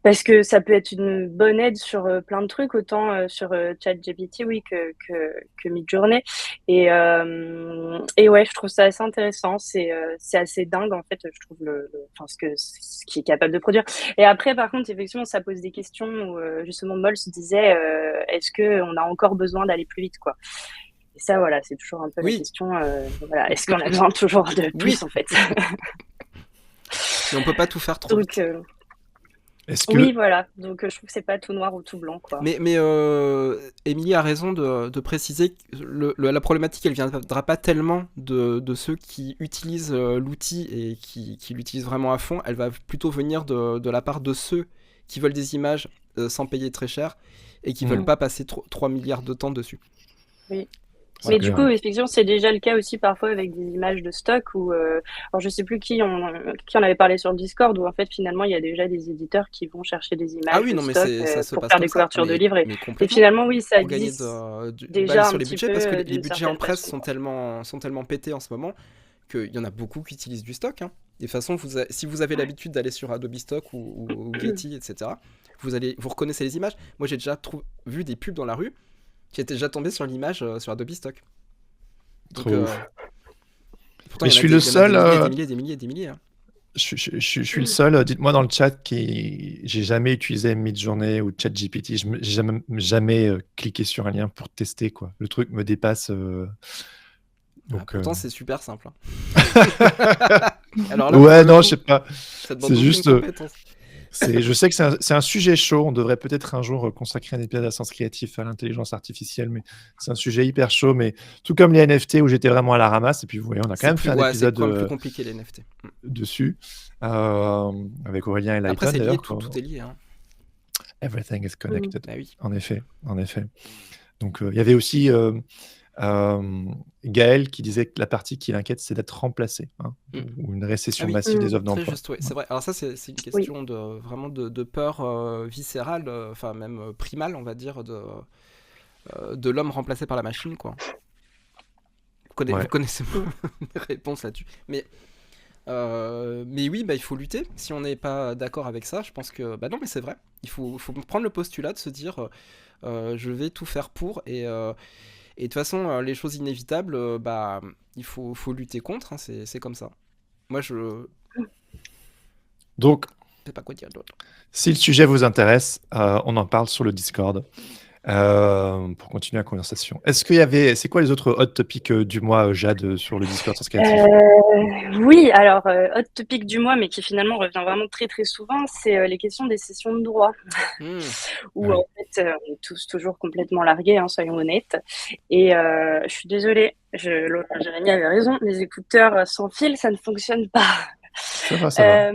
Parce que ça peut être une bonne aide sur plein de trucs, autant sur ChatGPT, oui, que Midjourney. Et ouais, je trouve ça assez intéressant. C'est assez dingue, en fait, je trouve, enfin, ce qui est capable de produire. Et après, par contre, effectivement, ça pose des questions où, justement, Moll se disait, est-ce qu'on a encore besoin d'aller plus vite, quoi? Et ça, voilà, c'est toujours un peu la Oui. question. Voilà, est-ce qu'on a besoin toujours de plus, en fait? Mais on peut pas tout faire trop Donc, vite. Est-ce que oui, voilà. Donc, je trouve que c'est pas tout noir ou tout blanc, quoi. Mais Émilie a raison de préciser que la problématique, elle viendra pas tellement de ceux qui utilisent l'outil et qui l'utilisent vraiment à fond. Elle va plutôt venir de la part de ceux qui veulent des images sans payer très cher et qui veulent pas passer 3 milliards de temps dessus. Oui. c'est Mais du clair. coup, effectivement, c'est déjà le cas aussi parfois avec des images de stock où, alors je sais plus qui en avait parlé sur le Discord, où en fait finalement il y a déjà des éditeurs qui vont chercher des Ah images oui, de non, mais stock ça se pour passe faire comme des ça. couvertures de livres. Mais Et complètement. finalement, oui, ça Pour gagner glisse bah, déjà sur un les petit budgets, peu parce que les d'une budgets en certaine presse façon. sont tellement pétés en ce moment qu'il y en a beaucoup qui utilisent du stock. Hein. Et de toute façon, si vous avez l'habitude d'aller sur Adobe Stock ou Getty, etc., vous reconnaissez les images. Moi, j'ai déjà vu des pubs dans la rue qui étaient déjà tombés sur l'image sur Adobe Stock. Donc, Trop ouf. pourtant, Mais il je y en a suis des, le il y en a seul. des milliers, des milliers, des milliers. Hein. Je suis le seul. Dites-moi dans le chat qui j'ai jamais utilisé Midjourney ou ChatGPT. J'ai jamais cliqué sur un lien pour tester quoi. Le truc me dépasse. Donc, Pourtant, c'est super simple. Hein. Alors là, ouais, pour le non, coup, je sais pas. ça demande C'est aucune juste. compétence. Je sais que c'est un sujet chaud. On devrait peut-être un jour consacrer un épisode à Sens Créatif, à l'intelligence artificielle, mais c'est un sujet hyper chaud. Mais tout comme les NFT où j'étais vraiment à la ramasse, et puis vous voyez, on a quand même fait un c'est épisode quand même plus compliqué les NFT. dessus avec Aurélien et Lighton. Après, c'est lié, d'ailleurs. tout est lié. Hein. Everything is connected. Bah oui. En effet. Donc il y avait aussi Gaël qui disait que la partie qui l'inquiète, c'est d'être remplacé, hein, ou une récession massive des offres Très d'emploi. juste, oui. C'est vrai. Alors ça, c'est une question vraiment de peur viscérale, enfin même primale, on va dire, de l'homme remplacé par la machine, quoi. Vous connaissez mes réponses là-dessus. Mais oui, bah, il faut lutter. Si on n'est pas d'accord avec ça, je pense que... Bah non, mais c'est vrai. Il faut prendre le postulat de se dire je vais tout faire pour. Et de toute façon, les choses inévitables, bah, il faut lutter contre. Hein, c'est comme ça. Moi, Donc, je sais pas quoi dire d'autre. si le sujet vous intéresse, on en parle sur le Discord pour continuer la conversation. C'est quoi les autres hot topics du mois, Jade, sur le Discord Sens Créatif? Oui, alors hot topic du mois, mais qui finalement revient vraiment très très souvent, c'est les questions des sessions de droit, où en fait on est tous toujours complètement largués, hein, soyons honnêtes. Et je suis désolée, Jérémy avait raison, les écouteurs sans fil, ça ne fonctionne pas. Ça va.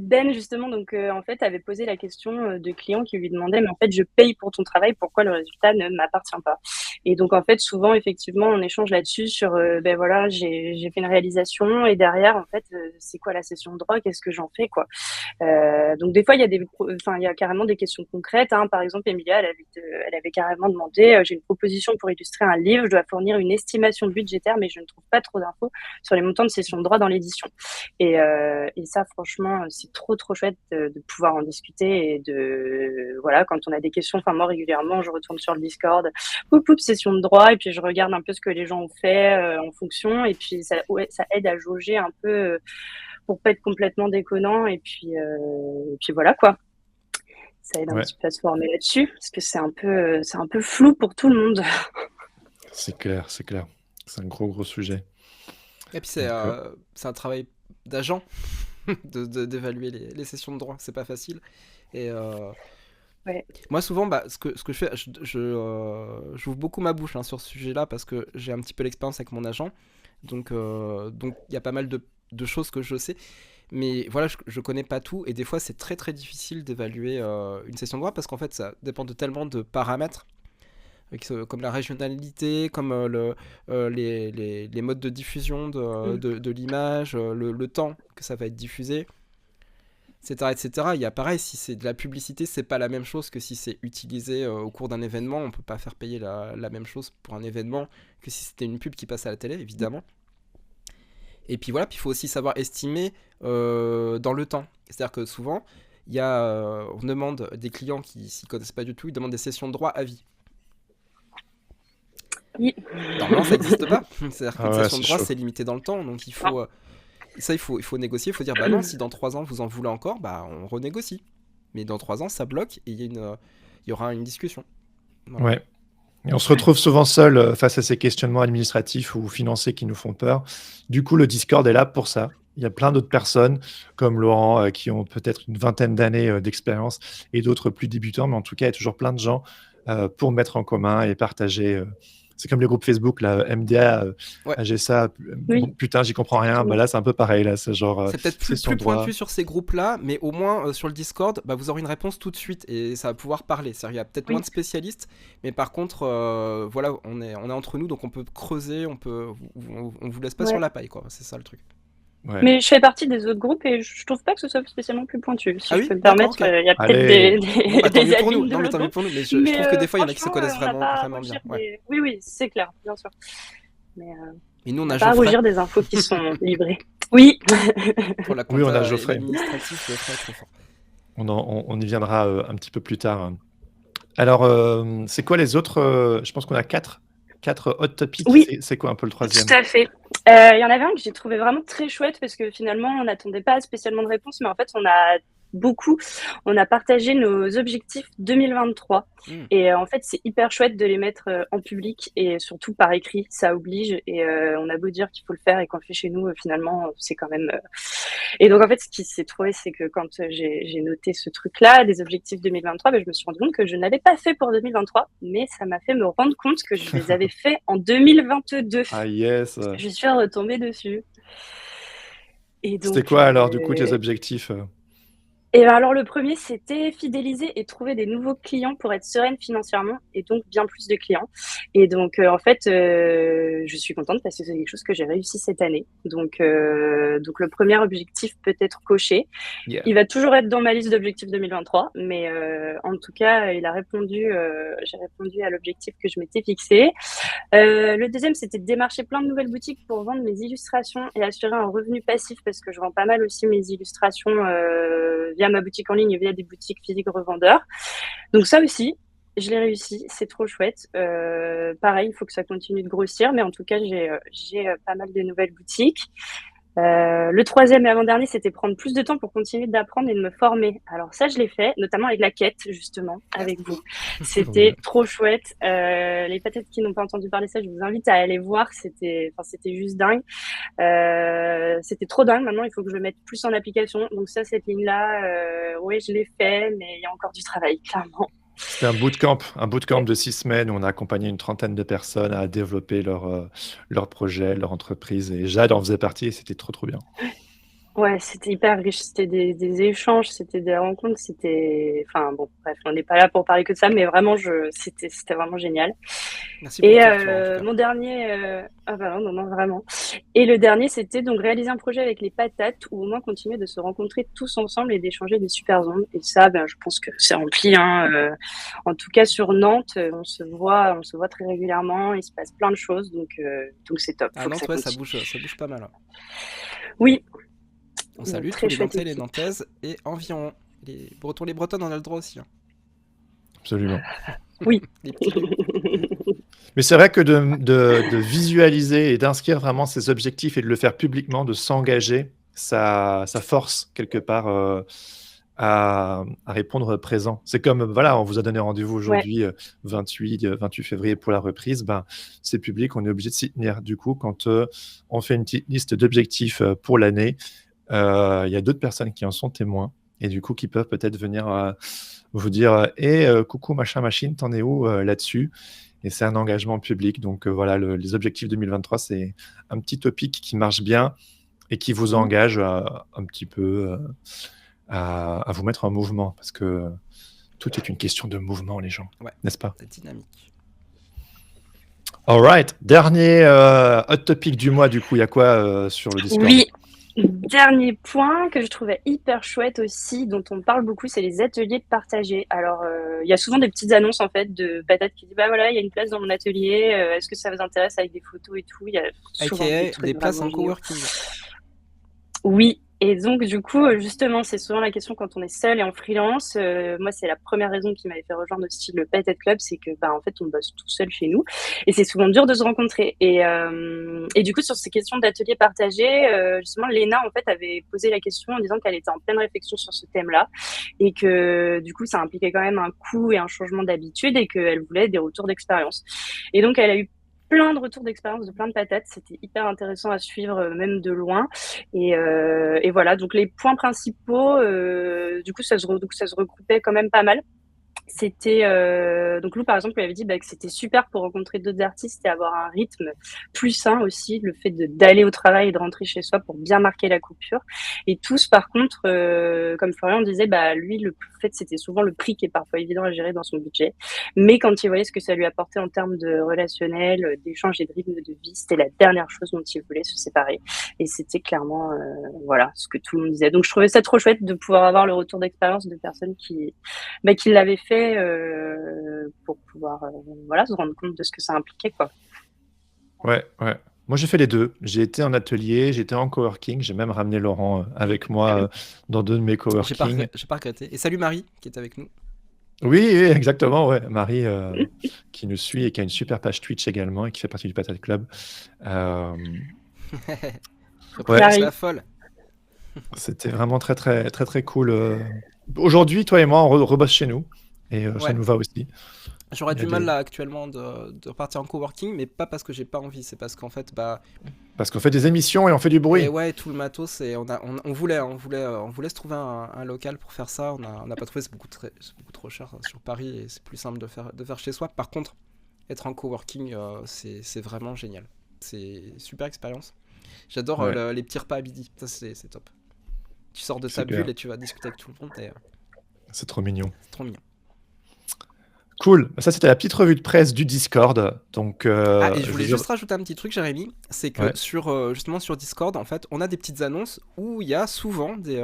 Ben, justement, donc, en fait, avait posé la question de clients qui lui demandaient, mais en fait, je paye pour ton travail, pourquoi le résultat ne m'appartient pas? Et donc, en fait, souvent, effectivement, on échange là-dessus sur, ben voilà, j'ai fait une réalisation et derrière, en fait, c'est quoi la session de droit? Qu'est-ce que j'en fais, quoi? Donc, des fois, il y a carrément des questions concrètes, hein. Par exemple, Emilia, elle avait carrément demandé, j'ai une proposition pour illustrer un livre, je dois fournir une estimation budgétaire, mais je ne trouve pas trop d'infos sur les montants de session de droit dans l'édition. Et ça, franchement, c'est trop chouette de pouvoir en discuter et voilà, quand on a des questions, enfin moi régulièrement je retourne sur le Discord, session de droit, et puis je regarde un peu ce que les gens ont fait en fonction, et puis ça aide à jauger un peu pour pas être complètement déconnant, et puis voilà quoi, ça aide un petit peu à se former là-dessus, parce que c'est un peu flou pour tout le monde. C'est clair, c'est un gros sujet. Et puis c'est un travail d'agent d'évaluer les sessions de droit, c'est pas facile. Et moi souvent, bah, ce que je fais, j'ouvre beaucoup ma bouche sur ce sujet-là parce que j'ai un petit peu l'expérience avec mon agent, donc il y a pas mal de choses que je sais, mais voilà, je connais pas tout, et des fois c'est très difficile d'évaluer une session de droit parce qu'en fait ça dépend de tellement de paramètres, comme la régionalité, comme les modes de diffusion de l'image, le temps que ça va être diffusé, etc. Il y a pareil, si c'est de la publicité, c'est pas la même chose que si c'est utilisé au cours d'un événement. On peut pas faire payer la même chose pour un événement que si c'était une pub qui passe à la télé, évidemment. Et puis voilà, puis il faut aussi savoir estimer dans le temps. C'est-à-dire que souvent, on demande des clients qui s'y connaissent pas du tout, ils demandent des sessions de droit à vie. Oui. Normalement, ça n'existe pas. C'est-à-dire qu'une Ah ouais, session de c'est droit, chaud. c'est limité dans le temps. Donc, il faut négocier. Il faut dire, bah non, si dans 3 ans, vous en voulez encore, bah on renégocie. Mais dans 3 ans, ça bloque et il y aura une discussion. Voilà. Ouais. Et on se retrouve souvent seul face à ces questionnements administratifs ou financiers qui nous font peur. Du coup, le Discord est là pour ça. Il y a plein d'autres personnes comme Laurent qui ont peut-être une vingtaine d'années d'expérience et d'autres plus débutants, mais en tout cas, il y a toujours plein de gens pour mettre en commun et partager. C'est comme les groupes Facebook, là, MDA, Ouais. AGSA, Oui. bon, putain, j'y comprends rien. Bah là, c'est un peu pareil. Là, c'est genre, C'est peut-être c'est plus son droit. pointu sur ces groupes-là, mais au moins sur le Discord, bah, vous aurez une réponse tout de suite et ça va pouvoir parler. C'est-à-dire, il y a peut-être Oui. moins de spécialistes, mais par contre, voilà, on est entre nous, donc on peut creuser, on vous laisse pas Ouais. sur la paille, quoi. C'est ça le truc. Ouais. Mais je fais partie des autres groupes et je trouve pas que ce soit spécialement plus pointu. Si Ah je oui, peux me d'accord, permettre, ok. il y a peut-être Allez. Bon, bah, tant des mieux pour nous. admins de Non, mais l'autre tant mieux groupe. pour nous. Mais je trouve que des fois, il y en a qui se franchement, connaissent on n'a vraiment, pas à vraiment bien. rougir Ouais. Oui, c'est clair, bien sûr. Mais Et nous, on on a n'a pas à Geoffrey rougir des infos qui sont livrées. Oui. pour la Oui, on a compta et Geoffrey. l'administratif. Geoffrey est trop fort. On y viendra un petit peu plus tard. Alors, c'est quoi les autres je pense qu'on a quatre hot topics. Oui. C'est quoi un peu le troisième? Tout à fait. Il y en avait un que j'ai trouvé vraiment très chouette parce que finalement, on n'attendait pas spécialement de réponse, mais en fait, on a partagé nos objectifs 2023. Et en fait, c'est hyper chouette de les mettre en public et surtout par écrit, ça oblige. Et on a beau dire qu'il faut le faire et qu'on le fait chez nous, finalement, c'est quand même. Et donc, en fait, ce qui s'est trouvé, c'est que quand j'ai noté ce truc-là, des objectifs 2023, ben, je me suis rendu compte que je ne l'avais pas fait pour 2023, mais ça m'a fait me rendre compte que je les avais faits en 2022. Ah yes. Je suis retombée dessus. Et donc, C'était quoi alors du coup tes objectifs Et alors le premier, c'était fidéliser et trouver des nouveaux clients pour être sereine financièrement et donc bien plus de clients. Et donc en fait, je suis contente parce que c'est quelque chose que j'ai réussi cette année. Donc le premier objectif peut être coché. Yeah. Il va toujours être dans ma liste d'objectifs 2023, mais en tout cas, j'ai répondu à l'objectif que je m'étais fixé. Le deuxième, c'était de démarcher plein de nouvelles boutiques pour vendre mes illustrations et assurer un revenu passif parce que je vends pas mal aussi mes illustrations via ma boutique en ligne et via des boutiques physiques revendeurs. Donc ça aussi, je l'ai réussi, c'est trop chouette. Pareil, il faut que ça continue de grossir, mais en tout cas, j'ai pas mal de nouvelles boutiques. Le troisième et avant-dernier, c'était prendre plus de temps pour continuer d'apprendre et de me former. Alors ça, je l'ai fait, notamment avec la quête, justement, avec vous. C'était trop chouette. Les patates qui n'ont pas entendu parler de ça, je vous invite à aller voir. C'était juste dingue. C'était trop dingue. Maintenant, il faut que je le mette plus en application. Donc ça, cette ligne-là, oui, je l'ai fait, mais il y a encore du travail, clairement. C'était un bootcamp de 6 semaines où on a accompagné une trentaine de personnes à développer leur projet, leur entreprise. Et Jade en faisait partie et c'était trop bien. Ouais, c'était hyper riche. C'était des échanges, c'était des rencontres, c'était. Enfin bon, bref, on n'est pas là pour parler que de ça, mais vraiment, c'était vraiment génial. Merci pour Et ton retour, en tout cas. mon dernier, ah bah non, vraiment. Et le dernier, c'était donc réaliser un projet avec les patates ou au moins continuer de se rencontrer tous ensemble et d'échanger des super ondes. Et ça, ben, je pense que c'est rempli. Hein. En tout cas, sur Nantes, on se voit très régulièrement. Il se passe plein de choses, donc c'est top. À Faut que Nantes, ça ouais, ça continue. bouge pas mal. Oui. On salue Très tous les chouette Nantais, les équipe. Nantaises et environ. Les Bretons, les Bretonnes, on a le droit aussi. Hein. Absolument. Oui. Les petits riz. Mais c'est vrai que de visualiser et d'inscrire vraiment ses objectifs et de le faire publiquement, de s'engager, ça force quelque part à répondre présent. C'est comme, voilà, on vous a donné rendez-vous aujourd'hui, 28 février pour la reprise. Ben, c'est public, on est obligé de s'y tenir. Du coup, quand on fait une petite liste d'objectifs pour l'année, il y a d'autres personnes qui en sont témoins et du coup qui peuvent peut-être venir vous dire coucou machin machine, t'en es où là-dessus? Et c'est un engagement public. Donc voilà, les objectifs 2023, c'est un petit topic qui marche bien et qui vous engage un petit peu à vous mettre en mouvement parce que tout est une question de mouvement, les gens, n'est-ce pas? La dynamique. All right. Dernier hot topic du mois, du coup, il y a quoi sur le Discord? Oui. Dernier point que je trouvais hyper chouette aussi, dont on parle beaucoup, c'est les ateliers partagés. Alors, il y a souvent des petites annonces en fait de patates qui disent bah voilà, il y a une place dans mon atelier. Est-ce que ça vous intéresse avec des photos et tout. Il y a souvent AKA des trucs des places en vraiment géniaux. coworking. Oui, Et donc, du coup, justement, c'est souvent la question quand on est seul et en freelance. Moi, c'est la première raison qui m'avait fait rejoindre aussi le Pet Club, c'est que, bah, en fait, on bosse tout seul chez nous et c'est souvent dur de se rencontrer. Et du coup, sur ces questions d'ateliers partagés, justement, Léna, en fait, avait posé la question en disant qu'elle était en pleine réflexion sur ce thème-là et que, du coup, ça impliquait quand même un coût et un changement d'habitude et qu'elle voulait des retours d'expérience. Et donc, elle a eu plein de retours d'expérience de plein de patates. C'était hyper intéressant à suivre, même de loin. Et voilà, donc les points principaux, du coup, ça se regroupait quand même pas mal. C'était donc Lou par exemple lui avait dit que c'était super pour rencontrer d'autres artistes et avoir un rythme plus sain aussi, le fait d'aller au travail et de rentrer chez soi pour bien marquer la coupure. Et tous par contre, comme Florian disait, lui le fait c'était souvent le prix qui est parfois évident à gérer dans son budget, mais quand il voyait ce que ça lui apportait en termes de relationnel, d'échange et de rythme de vie, c'était la dernière chose dont il voulait se séparer. Et c'était clairement voilà ce que tout le monde disait. Donc je trouvais ça trop chouette de pouvoir avoir le retour d'expérience de personnes qui l'avaient fait pour pouvoir voilà, se rendre compte de ce que ça impliquait, quoi. Ouais, ouais. Moi, j'ai fait les deux. J'ai été en atelier, j'étais en coworking. J'ai même ramené Laurent avec moi dans 2 de mes coworking. J'ai pas regretté. Et salut Marie, qui est avec nous. Oui, oui, exactement. Ouais. Marie, qui nous suit et qui a une super page Twitch également et qui fait partie du Patate Club. Ouais, c'est la folle. C'était vraiment très, très, très, très cool. Aujourd'hui, toi et moi, on rebosse chez nous et ça nous va aussi. J'aurais du mal là actuellement de repartir en coworking, mais pas parce que j'ai pas envie, c'est parce qu'en fait parce qu'on fait des émissions et on fait du bruit. Et ouais, tout le matos, et on voulait se trouver un local pour faire ça. On n'a pas trouvé, c'est beaucoup trop cher sur Paris et c'est plus simple de faire chez soi. Par contre, être en coworking, c'est vraiment génial. C'est une super expérience. J'adore les petits repas à midi, ça c'est top. Tu sors de ta bulle et tu vas discuter avec tout le monde. C'est trop mignon. C'est trop mignon. Cool, ça c'était la petite revue de presse du Discord. Donc, et je voulais juste rajouter un petit truc, Jérémy, c'est que justement sur Discord, en fait, on a des petites annonces où il y a souvent des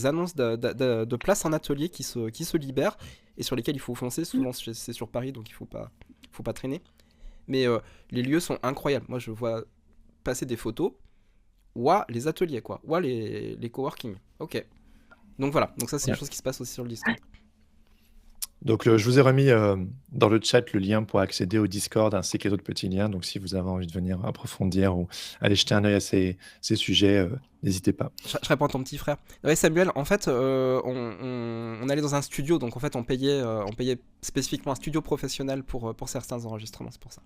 annonces de places en atelier qui se libèrent et sur lesquelles il faut foncer. Souvent c'est sur Paris, donc il faut pas traîner. Mais les lieux sont incroyables. Moi je vois passer des photos. Ouah, les ateliers quoi. Ouah, les coworking. Ok. Donc voilà, donc ça c'est une chose qui se passe aussi sur le Discord. Donc, je vous ai remis dans le chat le lien pour accéder au Discord ainsi que les autres petits liens. Donc, si vous avez envie de venir approfondir ou aller jeter un œil à ces sujets, n'hésitez pas. Je réponds à ton petit frère. Ouais, Samuel, en fait, on allait dans un studio, donc en fait, on payait spécifiquement un studio professionnel pour certains enregistrements, c'est pour ça.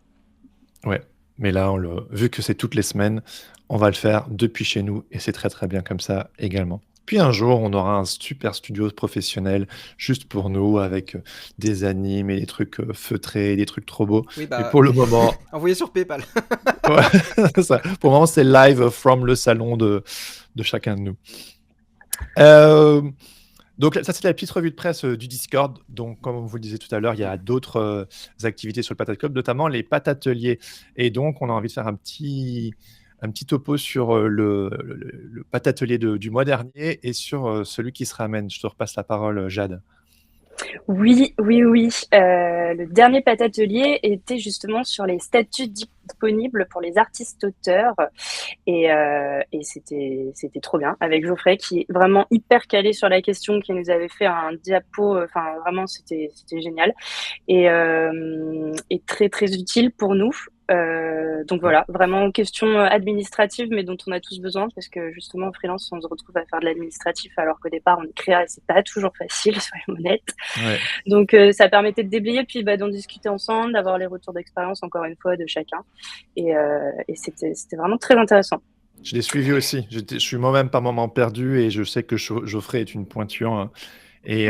Ouais, mais là, vu que c'est toutes les semaines, on va le faire depuis chez nous et c'est très très bien comme ça également. Puis un jour, on aura un super studio professionnel juste pour nous avec des animes et des trucs feutrés, des trucs trop beaux. Oui, mais pour le moment, envoyez sur PayPal. ouais, ça. Pour le moment, c'est live from le salon de chacun de nous. Donc ça, c'était la petite revue de presse du Discord. Donc, comme on vous le disait tout à l'heure, il y a d'autres activités sur le Patate Club, notamment les patateliers. Et donc, on a envie de faire un petit topo sur le patatelier du mois dernier et sur celui qui se ramène. Je te repasse la parole, Jade. Oui. Le dernier patatelier était justement sur les statuts disponibles pour les artistes-auteurs et c'était trop bien avec Geoffrey qui est vraiment hyper calé sur la question, qui nous avait fait un diapo, enfin vraiment c'était génial et très très utile pour nous. Donc voilà, vraiment question administrative, mais dont on a tous besoin parce que justement en freelance on se retrouve à faire de l'administratif alors qu'au départ on est créa et c'est pas toujours facile, soyons honnêtes. Ouais. Donc ça permettait de déblayer puis d'en discuter ensemble, d'avoir les retours d'expérience encore une fois de chacun et c'était vraiment très intéressant. Je l'ai suivi aussi, je suis moi-même par moments perdu et je sais que Geoffrey est une pointure. Et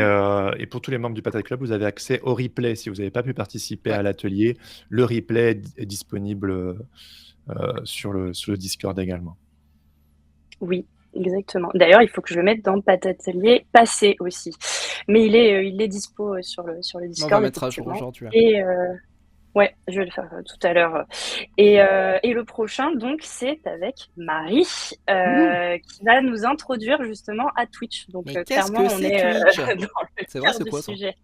pour tous les membres du Patate Club, vous avez accès au replay. Si vous n'avez pas pu participer à l'atelier, le replay est disponible sur le Discord également. Oui, exactement. D'ailleurs, il faut que je le mette dans Patatelier passé aussi. Mais il est dispo sur le Discord. On va mettre à jour aujourd'hui. Et ouais, je vais le faire tout à l'heure. Et le prochain, donc, c'est avec Marie, qui va nous introduire justement à Twitch. Donc, mais clairement, on est dans le c'est vrai, c'est du quoi, sujet.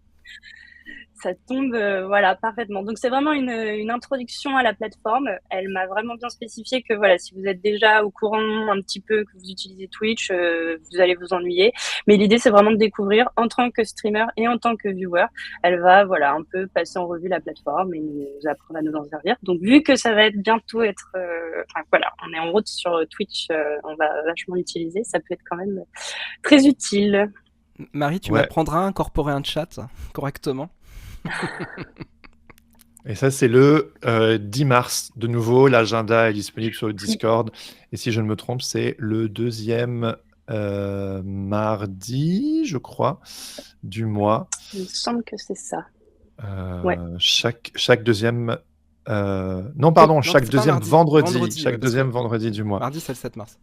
ça tombe voilà, parfaitement. Donc, c'est vraiment une introduction à la plateforme. Elle m'a vraiment bien spécifié que voilà, si vous êtes déjà au courant un petit peu que vous utilisez Twitch, vous allez vous ennuyer. Mais l'idée, c'est vraiment de découvrir en tant que streamer et en tant que viewer. Elle va voilà, un peu passer en revue la plateforme et nous apprendre à nous en servir. Donc, vu que ça va bientôt être... Enfin, voilà, on est en route sur Twitch, on va vachement l'utiliser. Ça peut être quand même très utile. Marie, tu Ouais. m'apprendras à incorporer un chat correctement. Et ça, c'est le 10 mars. De nouveau, l'agenda est disponible sur le Discord. Et si je ne me trompe, c'est le deuxième mardi, je crois, du mois. Il me semble que c'est ça. Ouais. Chaque deuxième... non, pardon, non, chaque c'est pas deuxième mardi. vendredi. Vendredi, Chaque ouais, parce deuxième que- vendredi du mois Mardi, c'est le 7 mars.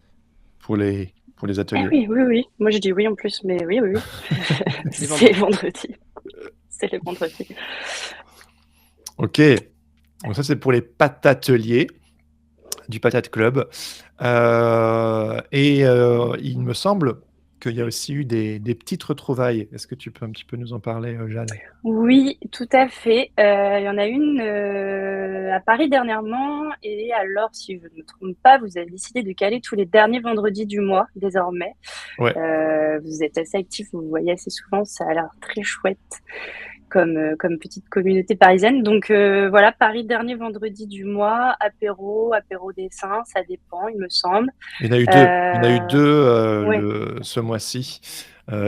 pour les Eh ateliers. oui, oui, oui. Moi, je dis oui en plus, mais oui, oui, oui. Les C'est vendredi. C'est les vendredis. Ok. Donc ça, c'est pour les patateliers du Patate Club. Il me semble qu'il y a aussi eu des petites retrouvailles. Est-ce que tu peux un petit peu nous en parler, Jade? Oui, tout à fait. Il y en a une à Paris dernièrement. Et alors, si je ne me trompe pas, vous avez décidé de caler tous les derniers vendredis du mois, désormais. Ouais. Vous êtes assez actifs, vous voyez assez souvent. Ça a l'air très chouette comme petite communauté parisienne. Donc voilà, Paris, dernier vendredi du mois, apéro dessin, ça dépend, il me semble. Il y en a eu deux. Il y en a eu deux ouais. ce mois-ci,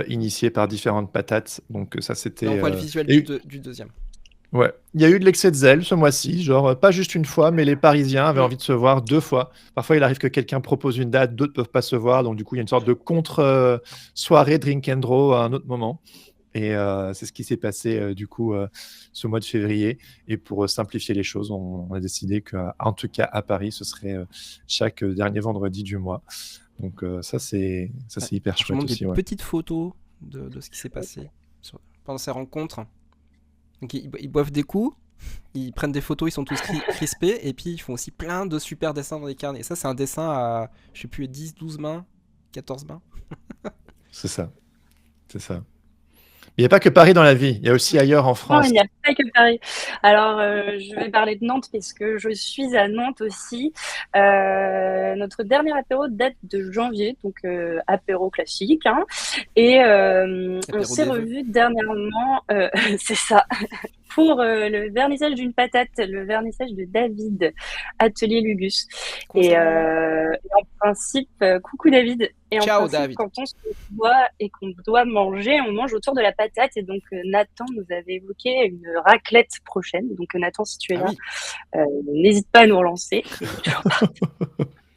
initiés par différentes patates. Donc ça, c'était... Là, on voit le visuel il y a eu- du deuxième. Ouais, il y a eu de l'excès de zèle ce mois-ci, genre pas juste une fois, mais les Parisiens avaient envie de se voir 2 fois. Parfois, il arrive que quelqu'un propose une date, d'autres peuvent pas se voir, donc du coup, il y a une sorte de contre-soirée drink and draw à un autre moment. Et c'est ce qui s'est passé du coup ce mois de février. Et pour simplifier les choses, on a décidé qu'en tout cas à Paris, ce serait chaque dernier vendredi du mois. Donc ça, c'est hyper Je chouette montre aussi. des Ouais. petites photos de ce qui s'est passé pendant ces rencontres. Donc, ils boivent des coups, ils prennent des photos, ils sont tous crispés, et puis ils font aussi plein de super dessins dans les carnets. Et ça, c'est un dessin à, je sais plus, 10, 12 mains, 14 mains. C'est ça. C'est ça. Il n'y a pas que Paris dans la vie, il y a aussi ailleurs en Non, France. il n'y a pas que Paris. Alors, je vais parler de Nantes parce que je suis à Nantes aussi. Notre dernier apéro date de janvier, donc apéro classique. Hein. Et on Apéro s'est des vœux. revus dernièrement, c'est ça, pour le vernissage d'une patate, le vernissage de David, Atelier Lugus. Et en principe, coucou David. Et en Ciao, principe, David. quand on se voit et qu'on doit manger, on mange autour de la patate. Et donc, Nathan nous avait évoqué une raclette prochaine. Donc, Nathan, si tu es Ah là, oui. n'hésite pas à nous relancer.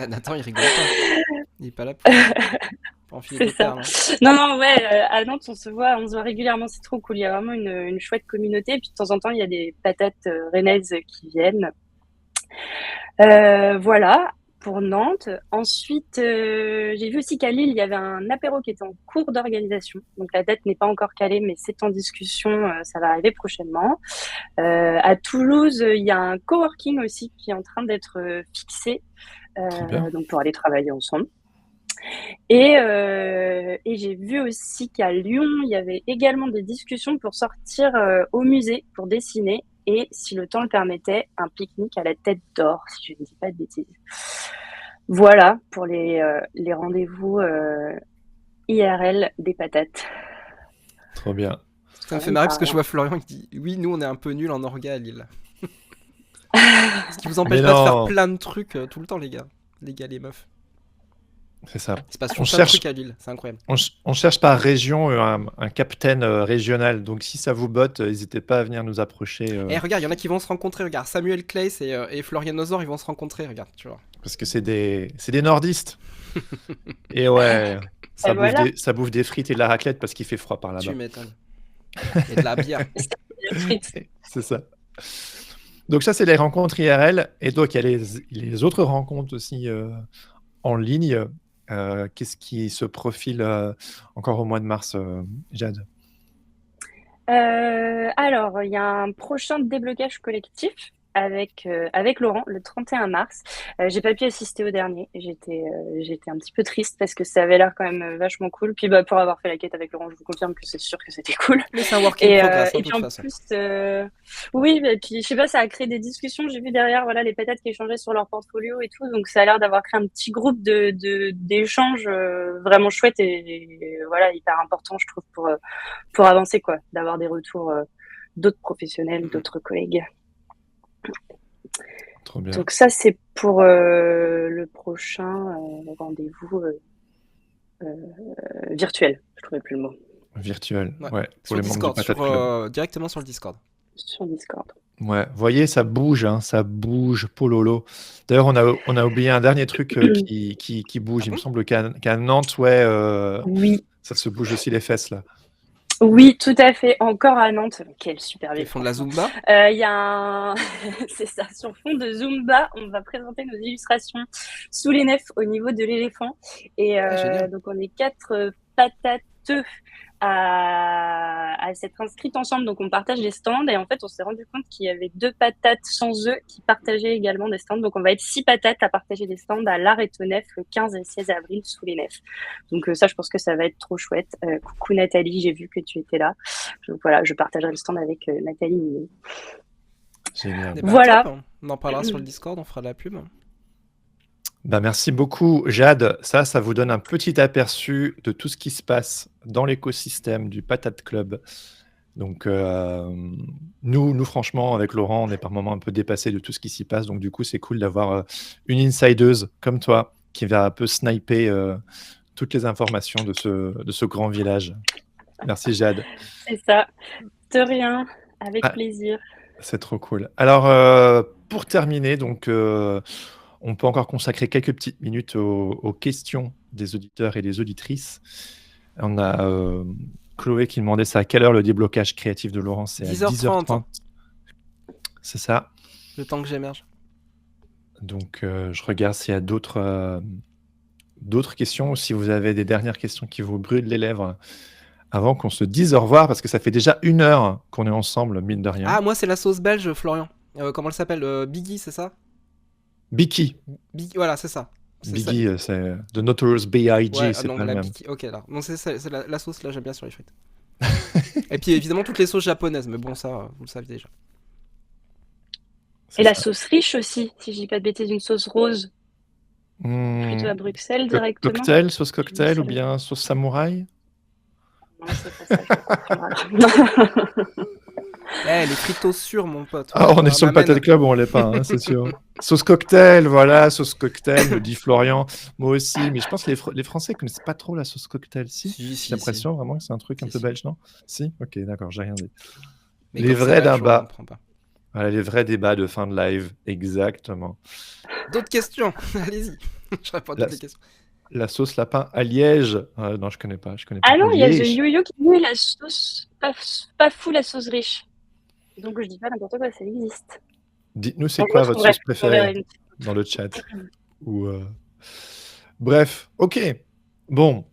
Ah, Nathan, il rigole pas. Il est pas là pour enfiler C'est des ça. perles. Hein. Non, ouais, à Nantes, on se voit régulièrement. C'est trop cool. Il y a vraiment une chouette communauté. Et puis, de temps en temps, il y a des patates rennaises qui viennent. Voilà. Pour Nantes. Ensuite, j'ai vu aussi qu'à Lille, il y avait un apéro qui était en cours d'organisation. Donc, la date n'est pas encore calée, mais c'est en discussion. Ça va arriver prochainement. À Toulouse, il y a un coworking aussi qui est en train d'être fixé. Donc, pour aller travailler ensemble. Et j'ai vu aussi qu'à Lyon, il y avait également des discussions pour sortir au musée, pour dessiner. Et si le temps le permettait, un pique-nique à la Tête d'Or, si je ne dis pas de bêtises. Voilà pour les rendez-vous IRL des patates. Trop bien. Ça me fait marrer parce que je vois Florian qui dit oui, nous on est un peu nuls en orga à Lille. Ce qui vous empêche pas de faire plein de trucs tout le temps, les gars, les meufs. C'est ça. Il se passe plein de trucs à Lille, c'est incroyable. On cherche par région un capitaine régional. Donc si ça vous botte, n'hésitez pas à venir nous approcher. Et regarde, il y en a qui vont se rencontrer. Regarde, Samuel Claes et Florian Ozor, ils vont se rencontrer. Regarde, tu vois. Parce que c'est des nordistes. Et ouais, ça bouffe des frites et de la raclette parce qu'il fait froid par là-bas. Tu m'étonnes. Et de la bière. C'est ça. Donc ça, c'est les rencontres IRL. Et donc, il y a les autres rencontres aussi en ligne. Qu'est-ce qui se profile encore au mois de mars, Jade? Alors, il y a un prochain déblocage collectif avec Laurent le 31 mars. J'ai pas pu assister au dernier. J'étais un petit peu triste parce que ça avait l'air quand même vachement cool. Puis pour avoir fait la quête avec Laurent, je vous confirme que c'est sûr que c'était cool. Mais c'est un work in progress, Et de puis toute en façon. plus, oui, et puis je sais pas, ça a créé des discussions. J'ai vu derrière, voilà, les patates qui échangeaient sur leur portfolio et tout. Donc ça a l'air d'avoir créé un petit groupe d'échanges vraiment chouette et voilà, hyper important, je trouve, pour avancer, quoi, d'avoir des retours d'autres professionnels, d'autres collègues. Trop bien. Donc ça, c'est pour le prochain rendez-vous virtuel. Je trouvais plus le mot. Virtuel, Ouais. ouais. Sur Pour les membres du Discord, Patate Club. directement sur le Discord. Sur Discord. Ouais, vous voyez, ça bouge, hein, ça bouge, pololo. D'ailleurs, on a oublié un dernier truc qui bouge. Ah Il me bon semble qu'à Nantes, ouais, Oui. ça se bouge aussi les fesses, là. Oui, tout à fait. Encore à Nantes. Quelle super ville. Ils font de la Zumba. Il y a un... C'est ça, sur fond de Zumba, on va présenter nos illustrations sous les nefs au niveau de l'éléphant. Et Génial. donc, on est 4 patateux à s'être inscrites ensemble. Donc, on partage les stands. Et en fait, on s'est rendu compte qu'il y avait 2 patates sans œufs qui partageaient également des stands. Donc, on va être 6 patates à partager des stands à l'Arrêt aux Nefs le 15 et 16 avril sous les nefs. Donc, ça, je pense que ça va être trop chouette. Coucou Nathalie, j'ai vu que tu étais là. Donc, voilà, je partagerai le stand avec Nathalie Minet. Génial. Eh ben, Voilà. top. On en parlera sur le Discord, on fera de la pub. Bah, merci beaucoup, Jade. Ça vous donne un petit aperçu de tout ce qui se passe dans l'écosystème du Patate Club. Donc, nous, franchement, avec Laurent, on est par moments un peu dépassés de tout ce qui s'y passe. Donc, du coup, c'est cool d'avoir une insideuse comme toi qui va un peu sniper toutes les informations de ce grand village. Merci, Jade. C'est ça. De rien. Avec Ah. plaisir. C'est trop cool. Alors, pour terminer, donc, on peut encore consacrer quelques petites minutes aux questions des auditeurs et des auditrices. On a Chloé qui demandait c'est à quelle heure le déblocage créatif de Laurent. C'est à 10h30. C'est ça. Le temps que j'émerge. Donc, je regarde s'il y a d'autres questions ou si vous avez des dernières questions qui vous brûlent les lèvres avant qu'on se dise au revoir, parce que ça fait déjà 1 heure qu'on est ensemble, mine de rien. Ah, moi, c'est la sauce belge, Florian. Comment elle s'appelle Biggie, c'est ça? Biggie. Voilà, c'est ça. Biggie, c'est The Notorious B.I.G., ouais, c'est non, pas le la même. Biggie. Ok, là. Non, c'est la sauce, là, j'aime bien sur les frites. Et puis, évidemment, toutes les sauces japonaises, mais bon, ça, vous le savez déjà. Et la sauce riche aussi, si je dis pas de bêtises, une sauce rose. Hmm. Plutôt à Bruxelles directement. Cocktail, sauce cocktail ou bien sauce samouraï? Non, c'est pas ça, je comprends. Les fritos sûrs, mon pote. Ah, on est sur le Patate Club, on l'est pas, hein, c'est sûr. Sauce cocktail, voilà, sauce cocktail, me dit Florian. Moi aussi, mais je pense que les Français connaissent pas trop la sauce cocktail, si. J'ai l'impression vraiment que c'est un truc un peu belge, non? Si. Ok, d'accord, j'ai rien dit. Mais les vrais débats. Pas. Voilà, les vrais débats de fin de live, exactement. D'autres questions? Allez-y. Je réponds à toutes les questions. La sauce lapin à Liège. Non, je connais pas. Ah non, il y a The Yo-Yo qui dit la sauce pas fou, la sauce riche. Donc je dis pas n'importe quoi, ça existe. Dites-nous c'est quoi votre sauce préférée dans le chat. Ou bref, ok. Bon,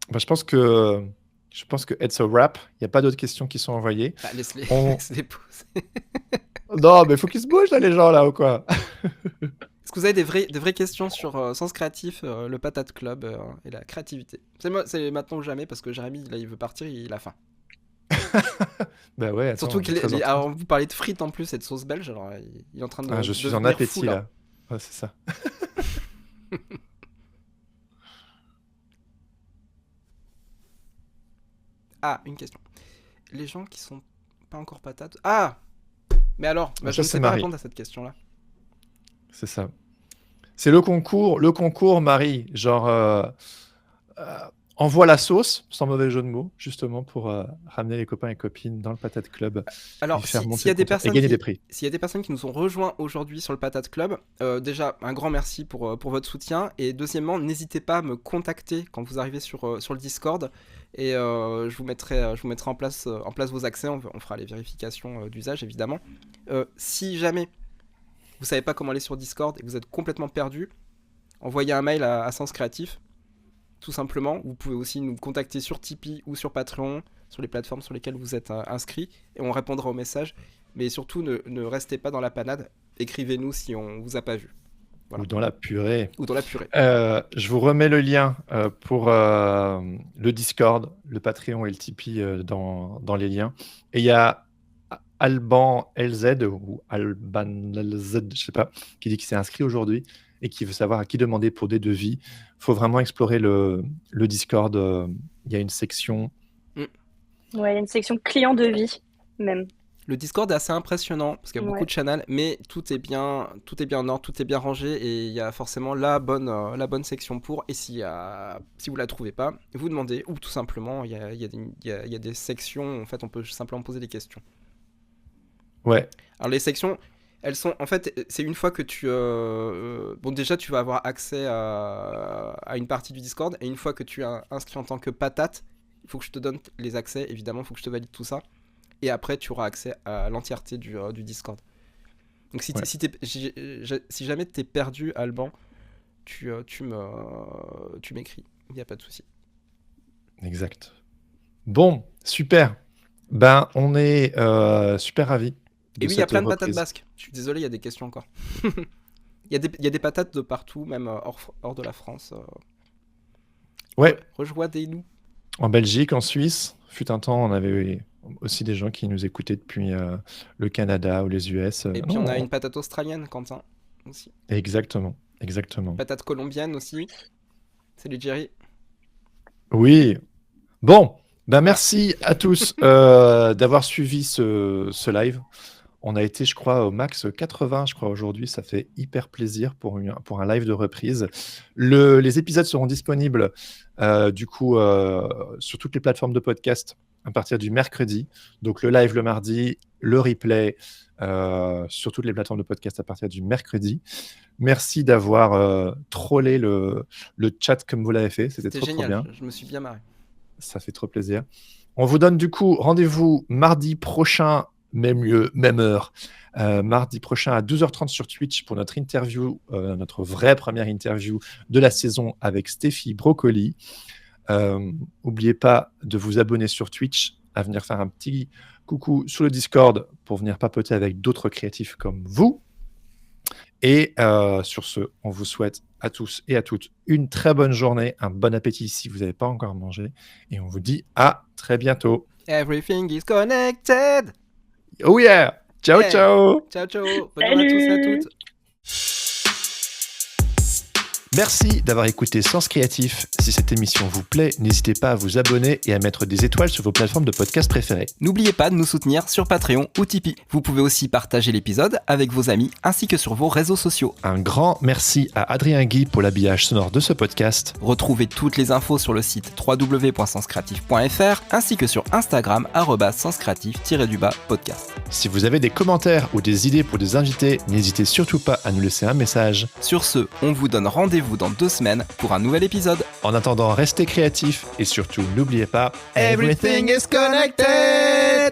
bah, je pense que it's a wrap. Il n'y a pas d'autres questions qui sont envoyées. Bah, laisse-les poser. Non, mais faut qu'ils se bougent là, les gens là ou quoi? Est-ce que vous avez des vraies questions sur Sens Créatif, le Patate Club et la créativité? C'est maintenant ou jamais, parce que Jérémy, là, il veut partir, il a faim. Bah ouais, attends, surtout alors, vous parlez de frites en plus et de sauce belge, alors il est en train de. Je suis en appétit là. Ouais, c'est ça. Ah, une question. Les gens qui sont pas encore patates. Ah! Mais alors, je ne sais pas répondre à cette question-là. C'est ça. C'est le concours Marie. Genre, envoie la sauce, sans mauvais jeu de mots, justement pour ramener les copains et copines dans le Patate Club. Alors, s'il y a des personnes s'il y a des personnes qui nous ont rejoints aujourd'hui sur le Patate Club, déjà, un grand merci pour votre soutien. Et deuxièmement, n'hésitez pas à me contacter quand vous arrivez sur le Discord. Et je vous mettrai en place vos accès. On fera les vérifications d'usage, évidemment. Si jamais vous savez pas comment aller sur Discord et que vous êtes complètement perdu, envoyez un mail à Sens Créatif, tout simplement. Vous pouvez aussi nous contacter sur Tipeee ou sur Patreon, sur les plateformes sur lesquelles vous êtes inscrit, et on répondra aux messages. Mais surtout, ne restez pas dans la panade. Écrivez-nous si on vous a pas vu. Voilà. Ou dans la purée. Ou dans la purée. Je vous remets le lien pour le Discord, le Patreon et le Tipeee dans les liens. Et il y a Alban LZ ou Alban LZ, je sais pas, qui dit qu'il s'est inscrit aujourd'hui et qui veut savoir à qui demander pour des devis. Il faut vraiment explorer le Discord. Il y a une section. Ouais, il y a une section client de vie même. Le Discord est assez impressionnant parce qu'il y a beaucoup Ouais. de channels, mais tout est bien en ordre, tout est bien rangé et il y a forcément la bonne section pour. Et si vous la trouvez pas, vous demandez, ou tout simplement il y a des sections, en fait on peut simplement poser des questions. Ouais, Alors les sections, elles sont en fait, c'est une fois que tu bon déjà tu vas avoir accès à une partie du Discord, et une fois que tu es inscrit en tant que patate, il faut que je te donne les accès, évidemment, il faut que je te valide tout ça. Et après, tu auras accès à l'entièreté du Discord. Donc, si jamais tu es perdu, Alban, tu m'écris. Il n'y a pas de souci. exact. Bon, super. Ben, on est super ravis. Et oui, il y a plein de patates basques. Je suis désolé, il y a des questions encore. Il y a des patates de partout, même hors de la France. Ouais. Rejoignez-nous. En Belgique, en Suisse, fut un temps, on avait aussi des gens qui nous écoutaient depuis le Canada ou les US. Et puis on a une patate australienne, Quentin, aussi. Exactement. Patate colombienne aussi. Salut Jerry. Oui. Bon, ben merci à tous d'avoir suivi ce live. On a été, je crois, au max 80, je crois, aujourd'hui. Ça fait hyper plaisir pour un live de reprise. Les épisodes seront disponibles, du coup, sur toutes les plateformes de podcast à partir du mercredi. Donc, le live le mardi, le replay sur toutes les plateformes de podcast à partir du mercredi. Merci d'avoir trollé le chat comme vous l'avez fait. C'était trop génial, bien. Je me suis bien marré. Ça fait trop plaisir. On vous donne du coup rendez-vous mardi prochain, même lieu, même heure. Mardi prochain à 12h30 sur Twitch pour notre interview, notre vraie première interview de la saison avec Stéphie Brocoli. N'oubliez pas de vous abonner sur Twitch, à venir faire un petit coucou sur le Discord pour venir papoter avec d'autres créatifs comme vous. Et sur ce, on vous souhaite à tous et à toutes une très bonne journée, un bon appétit si vous n'avez pas encore mangé. Et on vous dit à très bientôt. Everything is connected. Oh yeah! Ciao, Yeah. ciao! Ciao, ciao. Bonne journée à tous et à Salut. toutes. Merci d'avoir écouté Sens Créatif. Si cette émission vous plaît, n'hésitez pas à vous abonner et à mettre des étoiles sur vos plateformes de podcast préférées. N'oubliez pas de nous soutenir sur Patreon ou Tipeee. Vous pouvez aussi partager l'épisode avec vos amis ainsi que sur vos réseaux sociaux. Un grand merci à Adrien Guy pour l'habillage sonore de ce podcast. Retrouvez toutes les infos sur le site www.senscreatif.fr ainsi que sur Instagram @senscreatif_podcast. Si vous avez des commentaires ou des idées pour des invités, n'hésitez surtout pas à nous laisser un message. Sur ce, on vous donne rendez-vous dans 2 semaines pour un nouvel épisode. En attendant, restez créatifs et surtout n'oubliez pas, Everything is connected!